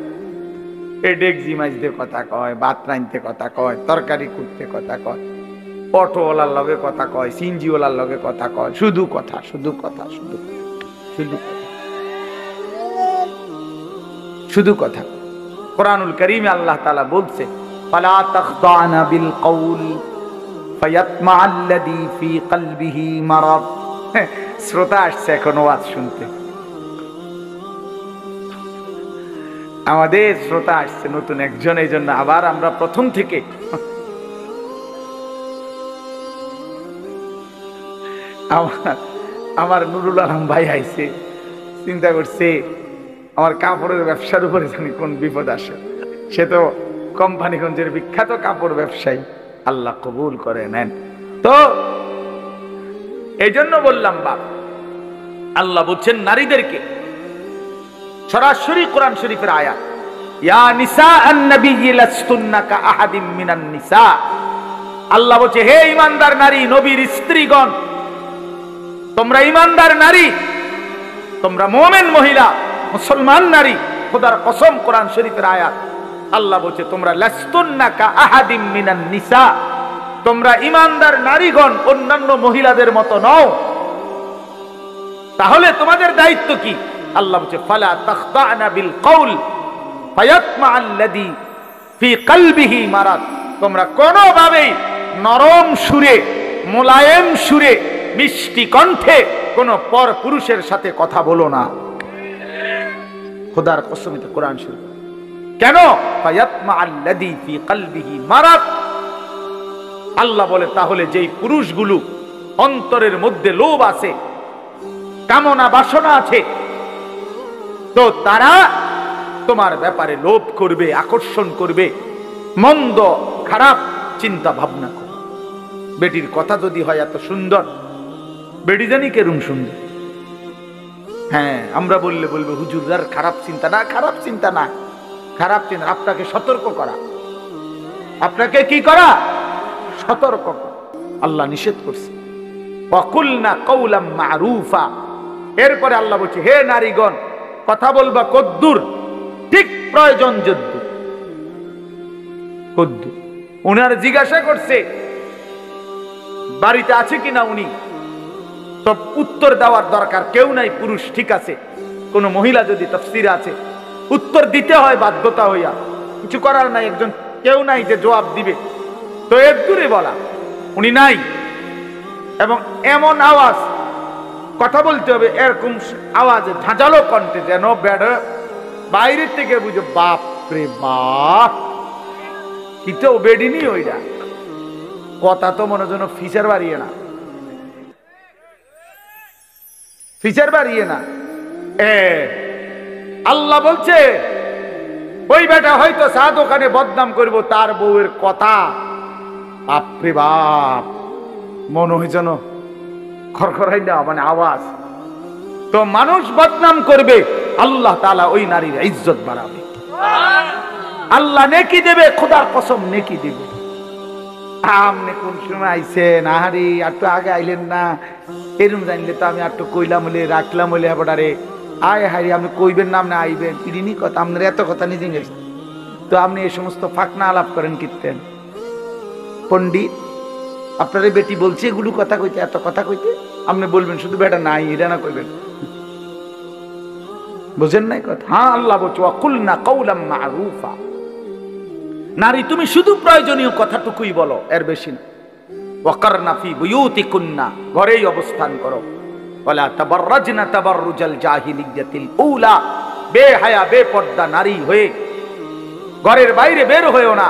এই ডেকজি মাছতে কথা কয়, ভাত রাঁধতে কথা কয়, তরকারি কুটতে কথা কয়, অটোওয়ালার লগে কথা কয়, সিনজিওয়ালার লগে কথা কয়, শুধু কথা, শুধু কথা, শুধু শুধু কথা। শুধু কথা। কোরআনুল কারীমে আল্লাহ তাআলা বলছে ফালা তাখদানা বিল কওল ফায়াতমাআল্লাযী ফি কলবিহি মারাদ। শ্রোতা আসছে এখন ওয়াজ শুনতে, আমাদের শ্রোতা আসছে নতুন একজন, এই জন্য আবার আমরা প্রথম থেকে আমার নুরুল আলম ভাই আইছে, চিন্তা করছে আমার কাপড়ের ব্যবসার উপরে জানি কোন বিপদ আসে। সে তো কোম্পানিগঞ্জের বিখ্যাত কাপড় ব্যবসায়ী, আল্লাহ কবুল করে নেন। তো এই জন্য বললাম বাপ, আল্লাহ বলছেন নারীদেরকে, সরাসরি কোরআন শরীফের আয়াত, ইয়া নিসা আন-নবী লাস্তুন্না কা আহাদিম মিনান নিসা। আল্লাহ বলছে হে ঈমানদার নারী, নবীর স্ত্রীগণ, তোমরা ঈমানদার নারী, তোমরা মুমিন মহিলা, মুসলমান নারী, খোদার কসম কোরআন শরীফের আয়াত, আল্লাহ বলছে তোমরা লাস্তুন্না কা আহাদিম মিনান নিসা, তোমরা ঈমানদার নারীগণ অন্যান্য মহিলাদের মতো নও। তাহলে তোমাদের দায়িত্ব কি? আল্লাহ বলছে ফালা তাখদানা বিল কওল ফায়াতমাআল্লাযী ফি কলবিহি মারাদ। তোমরা কোনোভাবেই নরম সুরে, মোলায়েম সুরে, মিষ্টি কণ্ঠে কোন পর পুরুষের সাথে কথা বলো না। খোদার কসম, এটা কোরআন শরীফ। কেন? ফায়াতমাআল্লাযী ফি কলবিহি মারাদ। আল্লাহ বলে তাহলে যেই পুরুষগুলো অন্তরের মধ্যে লোভ আছে, কামনা বাসনা আছে, তো তারা তোমার ব্যাপারে লোভ করবে, আকর্ষণ করবে, মন্দ খারাপ চিন্তা ভাবনা করবে। বেটির কথা যদি হয় এত সুন্দর, বেটি জানি কেরম সুন্দর, হ্যাঁ আমরা বললে বলবে হুজুর খারাপ চিন্তা না, খারাপ চিন্তা না, খারাপ চিন্তা আপনাকে সতর্ক করা, আপনাকে কি করা? সতর্ক করা। আল্লাহ নিষেধ করছে ওয়াকুলনা কওলাম মারুফা। এরপরে আল্লাহ বলছে হে নারীগণ, কথা বলবা কদ্দুর? ঠিক প্রয়োজন যদ্দুর। কদ্দুর উনার জিজ্ঞাসা করছে বাড়িতে আছে কিনা উনি, তো উত্তর দেওয়ার দরকার কেউ নাই, পুরুষ ঠিক আছে। কোন মহিলা যদি তাফসীরে আছে, উত্তর দিতে হয় বাধ্যতা হইয়া, কিছু করার নাই, একজন কেউ নাই যে জবাব দিবে, তো এর দূরে বলা উনি নাই। এবং এমন আওয়াজ কথা বলতে হবে, এরকম আওয়াজে ঝাঁঝালো কণ্ঠে, যেন বেড়ে বাইরের থেকে বুঝে বাপ রে বাপ, কিন্তু বেডিনি ওইটা কথা তো মনে যেন ফিচার বাড়িয়ে না, ফিচার বাড়িয়ে না। আল্লাহ বলছে ওই বেটা হয়তো চা দোকানে বদনাম করবো, তার বউয়ের কথা বাপরে বাপ মনে হয় যেন খরখরাই না, মানে আওয়াজ। তো মানুষ বদনাম করবে, আল্লাহ তাআলা ওই নারীর ইজ্জত বাড়াবে, আল্লাহ নেকি দেবে, খোদার কসম নেকি দেবে। আপনি কোন সময় আইছেন? আহারে আর তো আগে আইলেন না, এরম জানলে তো আমি আর তো কইলাম বলে রাখলাম বলে হেবারে আয় হারি, আপনি কইবেন না, আপনি আইবেন, ইডিনি কথা, আপনার এত কথা নিজে গেছে, তো আপনি এই সমস্ত ফাঁকনা আলাপ করেন কীর্তেন পণ্ডিত? আপনার বেটি বলছে এগুলো কথা কইতে, এত কথা কইতে, আপনি বলবেন শুধু বেটা নাই, এটা না কইবেন, বুঝেন নাই কথা? হ্যাঁ, আল্লাহ বলছে ওয়াকুলনা কওলাম মারুফা। নারী তুমি শুধু প্রয়োজনীয় কথাটুকুই বলো, এর বেশি না। ওয়াকারনা ফি বুয়ুতিকুন্না, ঘরেই অবস্থান করো। ওয়ালা তাবাররাজনা তাবাররুজাল জাহিলিয়াতিল উলা, বেহায়া বেপর্দা নারী হয়ে ঘরের বাইরে বের হয়েও না।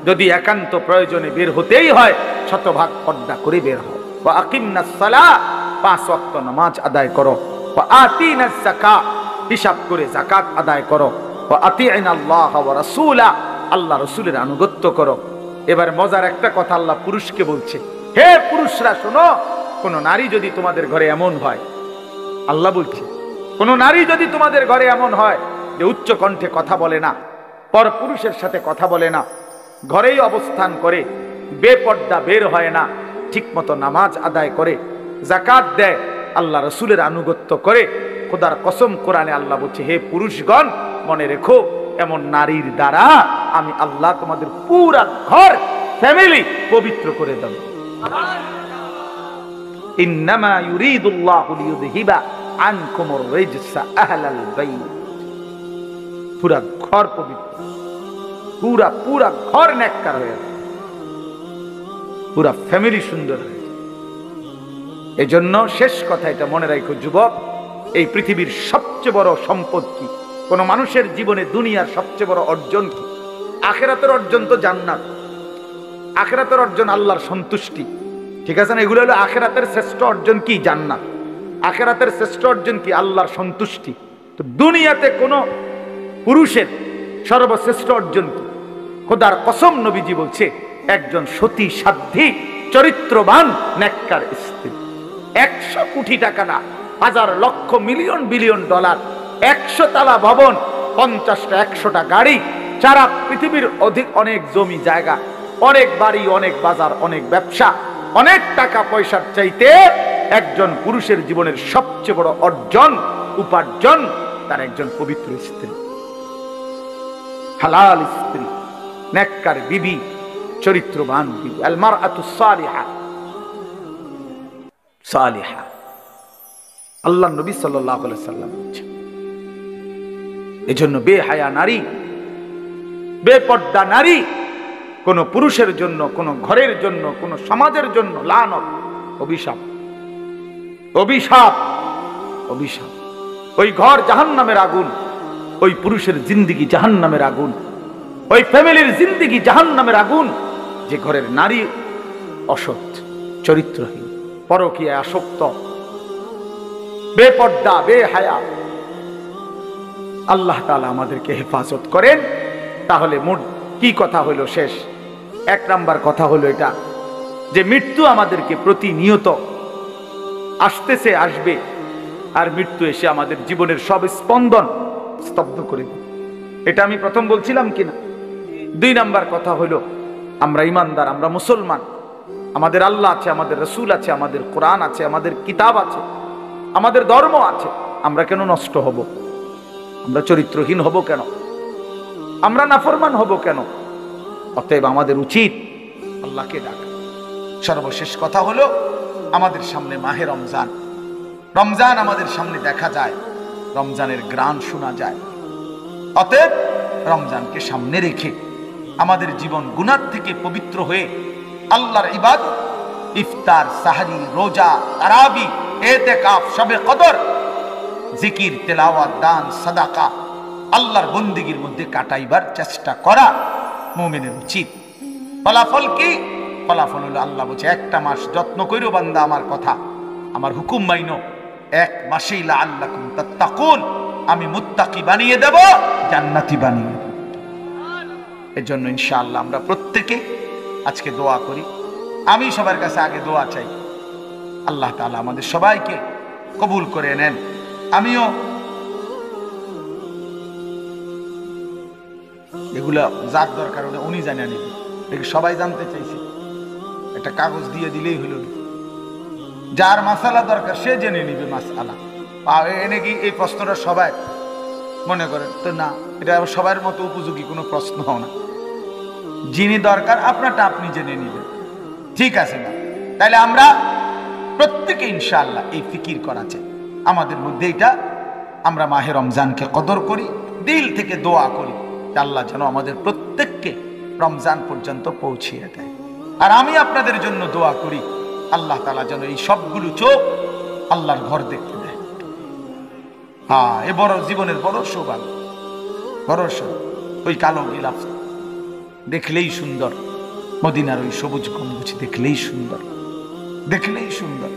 যদি একান্ত প্রয়োজনে বের হতেই হয়, শতভাগ পর্দা করে বের হও। ওয়া আকিমনাস সালাহ, 5 ওয়াক্ত নামাজ আদায় করো। ওয়া আতিনাজ যাকাত, হিসাব করে যাকাত আদায় করো। ওয়া আতিইনাল্লাহ ওয়া রাসূলা, আল্লাহ রাসূলের আনুগত্য করো। এবার মজার একটা কথা আল্লাহ পুরুষকে বলছে, হে পুরুষরা শোনো, কোন নারী যদি তোমাদের ঘরে এমন হয়, আল্লাহ বলছে কোন নারী যদি তোমাদের ঘরে এমন হয় যে উচ্চ কণ্ঠে কথা বলে না, পর পুরুষের সাথে কথা বলে না, ঘরেই অবস্থান করে, বেপর্দা বের হয় না, ঠিক মতো নামাজ আদায় করে, যাকাত দেয়, আল্লাহ রাসূলের আনুগত্য করে, খোদার কসম কোরআনে আল্লাহ বলছে হে পুরুষগণ মনে রেখো, এমন নারীর দ্বারা আমি আল্লাহ তোমাদের পুরা ঘর ফ্যামিলি পবিত্র করে দেব। ইন্নামা ইউরিদুল্লাহু লিইউযহিবা আনকুমুর রিজসা আহলাল বাইত। পুরা ঘর পবিত্র, পুরা পুরা ঘর নেককার হয়ে যায়, পুরা ফ্যামিলি সুন্দর হয়ে যায়। এই জন্য শেষ কথা এটা মনে রাখো যুবক, এই পৃথিবীর সবচেয়ে বড় সম্পদ কি? কোন মানুষের জীবনে দুনিয়ার সবচেয়ে বড় অর্জন কি? আখিরাতের অর্জন তো জান্নাত, আখিরাতের অর্জন আল্লাহর সন্তুষ্টি, ঠিক আছে না? এগুলো হলো আখিরাতের শ্রেষ্ঠ অর্জন কি? জান্নাত। আখিরাতের শ্রেষ্ঠ অর্জন কি? আল্লাহর সন্তুষ্টি। তো দুনিয়াতে কোন পুরুষের সর্বশ্রেষ্ঠ অর্জন কি? খোদার কসম নবীজি বলছে, একজন সতী সাধ্বী চরিত্রবান নেককার স্ত্রী। 100 কোটি টাকা না, হাজার লক্ষ মিলিয়ন বিলিয়ন ডলার, 100 তালা ভবন, 50টা 100টা গাড়ি, সারা পৃথিবীর অনেক জমি জায়গা, অনেক বাড়ি, অনেক বাজার, অনেক ব্যবসা, অনেক টাকা পয়সার চাইতে একজন পুরুষের জীবনের সবচেয়ে বড় অর্জন, উপার্জন তার একজন পবিত্র স্ত্রী, হালাল স্ত্রী, নেককার বিবি, চরিত্রবান বিবি। আল মারআতুস সালিহা, সালিহা। আল্লাহ নবী সাল্লাল্লাহু আলাইহি সাল্লাম বলেছেন, এজন্য বেহায়া নারী, বেপর্দা নারী কোন পুরুষের জন্য, কোন ঘরের জন্য, কোন সমাজের জন্য লানত, অভিশাপ, অভিশাপ, অভিশাপ। ওই ঘর জাহান্নামের আগুন, ওই পুরুষের জিন্দেগি জাহান্নামের আগুন, ওই ফ্যামিলির জিন্দেগি জাহান্নামের আগুন, যে ঘরের নারী অসৎ, চরিত্রহীন, পরকীয়ায় আসক্ত, বেপর্দা, বেহায়া। আল্লাহ তাআলা আমাদেরকে হেফাজত করেন। তাহলে মোট কি কথা হইল শেষ? 1 নাম্বার কথা হলো এটা যে মৃত্যু আমাদেরকে প্রতিনিয়ত আসতেছে, আসবে, আর মৃত্যু এসে আমাদের জীবনের সব স্পন্দন স্তব্ধ করে দেবে। এটা আমি প্রথম বলছিলাম কিনা? 2 নাম্বার কথা হলো, আমরা ইমানদার, আমরা মুসলমান, আমাদের আল্লাহ আছে, আমাদের রসুল আছে, আমাদের কোরআন আছে, আমাদের কিতাব আছে, আমাদের ধর্ম আছে। আমরা কেন নষ্ট হব? আমরা চরিত্রহীন হব কেন? আমরা নাফরমান হব কেন? অতএব আমাদের উচিত আল্লাহকে ডাকা। সর্বশেষ কথা হলো, আমাদের সামনে মাহে রমজান, রমজান আমাদের সামনে দেখা যায়, রমজানের গ্রাণ শোনা যায়। অতএব রমজানকে সামনে রেখে আমাদের জীবন গুনাহ থেকে পবিত্র হয়ে আল্লাহর ইবাদত, ইফতার, সাহরি, রোজা, তারাবি, ইতিকাফ, শবে কদর, জিকির, তেলাওয়াত, দান, সাদাকা, আল্লাহর বন্দেগীর মধ্যে কাটাইবার চেষ্টা করা মুমিনের উচিত। ফলাফল কি? ফলাফল হলো আল্লাহ বলছে, 1 মাস যত্ন কইরো বান্দা আমার কথা, আমার হুকুম মাইনো, 1 মাসেই লাআল্লাকুম তাত্তাকুন, আমি মুত্তাকি বানিয়ে দেব, জান্নাতি বানিয়ে দেব। এর জন্য ইনশাআল্লাহ আমরা প্রত্যেকে আজকে দোয়া করি। আমি সবার কাছে আগে দোয়া চাই, আল্লাহ তাআলা আমাদের সবাইকে কবুল করে নেন। আমিও এগুলা যার দরকার উনি জানিয়ে নেবেন, সবাই জানতে চাইছে, একটা কাগজ দিয়ে দিলেই হইল। যার মাসালা দরকার সে জেনে নিবে মাসালা। এনে কি এই প্রশ্নটা সবাই মনে করেন তো না, এটা সবার মতো উপযোগী কোনো প্রশ্ন না। যিনি দরকার আপনারটা আপনি জেনে নিবেন, ঠিক আছে না? তাহলে আমরা প্রত্যেকে ইনশাআল্লাহ এই ফিকির করা চাই আমাদের মধ্যে, এটা আমরা মাহে রমজানকে কদর করি, দিল থেকে দোয়া করি আল্লাহ যেন আমাদের প্রত্যেককে রমজান পর্যন্ত পৌঁছিয়ে দেয়। আর আমি আপনাদের জন্য দোয়া করি আল্লাহ তাআলা যেন এই সবগুলো চোখ আল্লাহর ঘর দেখতে দেয়। হ্যাঁ, এ বড় জীবনের বড় সৌভাগ্য, বড় সৌভাগ্য। ওই কালো গিলাফ দেখলেই সুন্দর, মদিনার ওই সবুজ গম্বুজ দেখলেই সুন্দর, দেখলেই সুন্দর।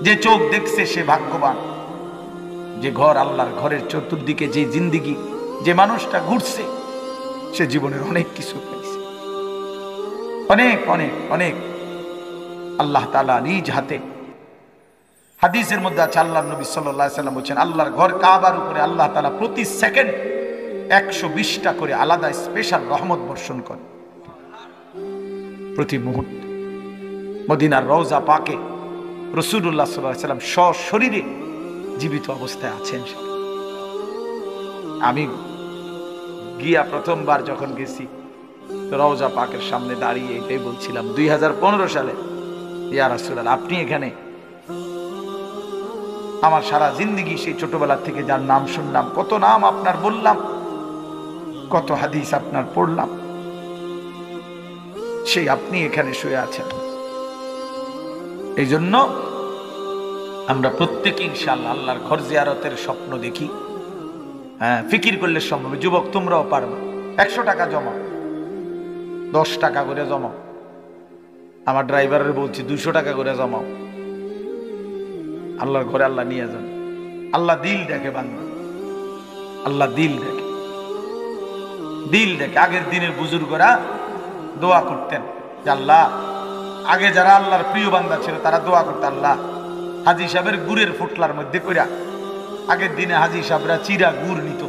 যে চোখ দেখছে সে ভাগ্যবান। যে ঘর আল্লাহর ঘরের চতুর্দিকে যে জিন্দিগি, যে মানুষটা ঘুরছে সে জীবনের অনেক কিছু পেয়েছে, অনেক অনেক অনেক। আল্লাহ তাআলা নিজ হাতে, হাদিসের মধ্যে আছে, আল্লাহর নবী সাল্লাল্লাহু আলাইহি সাল্লাম বলেছেন, আল্লাহর ঘর কাবার উপরে আল্লাহ তাআলা প্রতি সেকেন্ড 120টা করে আলাদা স্পেশাল রহমত বর্ষণ করে প্রতি মুহূর্তে। মদিনার রওজা পাকে রাসূলুল্লাহ সাল্লাল্লাহু আলাইহি সাল্লাম সশরীরে জীবিত অবস্থায় আছেন। আমি গিয়া প্রথমবার যখন গেছি রওজা পাকের সামনে দাঁড়িয়ে এটাই বলছিলাম 2015 সালে, ইয়া রাসূলুল্লাহ, আপনি এখানে। আমার সারা জিন্দেগি সেই ছোটবেলা থেকে যার নাম শুনলাম, কত নাম আপনার বললাম, কত হাদিস আপনার পড়লাম, সেই আপনি এখানে শুয়ে আছেন। এই জন্য আমরা প্রত্যেকে ইনশাআল্লাহ আল্লাহর ঘর জিয়ারতের স্বপ্ন দেখি। হ্যাঁ, ফিকির করলে সম্ভব। যুবক, তোমরাও পারবে। 100 টাকা জমা, 10 টাকা করে জমাও। আমার ড্রাইভারের বলছি 200 টাকা করে জমাও। আল্লাহর ঘরে আল্লাহ নিয়ে যান। আল্লাহ দিল দেখে বান্দা, আল্লাহ দিল দেখে, দিল দেখে। আগের দিনের বুজুর্গরা দোয়া করতেন যে আল্লাহ, আগে যারা আল্লাহর প্রিয় বান্দা ছিল তারা দোয়া করতেন, আল্লাহ হাজী সাহেবের গুড়ের ফুটলার মধ্যে কইরা, আগের দিনে হাজী সাহেবরা চিরা গুড় নিত,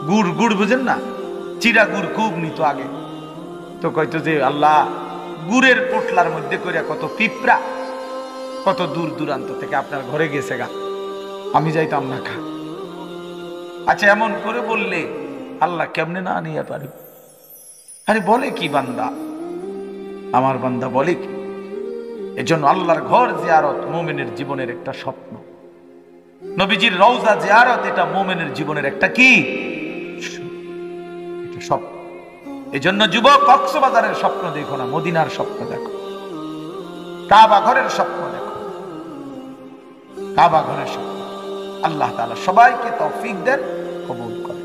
গুড় গুড় বুঝেন না, চিরা গুড় খুব নিত আগে। তো কইতো যে আল্লাহ, গুড়ের পোটলার মধ্যে কইরা কত পিঁপড়া কত দূর দূরান্ত থেকে আপনার ঘরে গেছে গা, আমি যাইতাম না খা। আচ্ছা, এমন করে বললে আল্লাহ কেমনে না নিয়ে পারি? আরে বলে কি বান্দা, আমার বান্দা বলে কি? এজন্য আল্লাহর ঘর জিয়ারত মুমিনের জীবনের একটা স্বপ্ন। নবীজির রওজা জিয়ারত এটা মুমিনের জীবনের একটা কি স্বপ্ন। এজন্য যুবক, কক্সবাজারের স্বপ্ন দেখো না, মদিনার স্বপ্ন দেখো, কাবা ঘরের স্বপ্ন দেখো, কাবা ঘরের স্বপ্ন। আল্লাহ তাআলা সবাইকে তৌফিক দেন, কবুল করেন।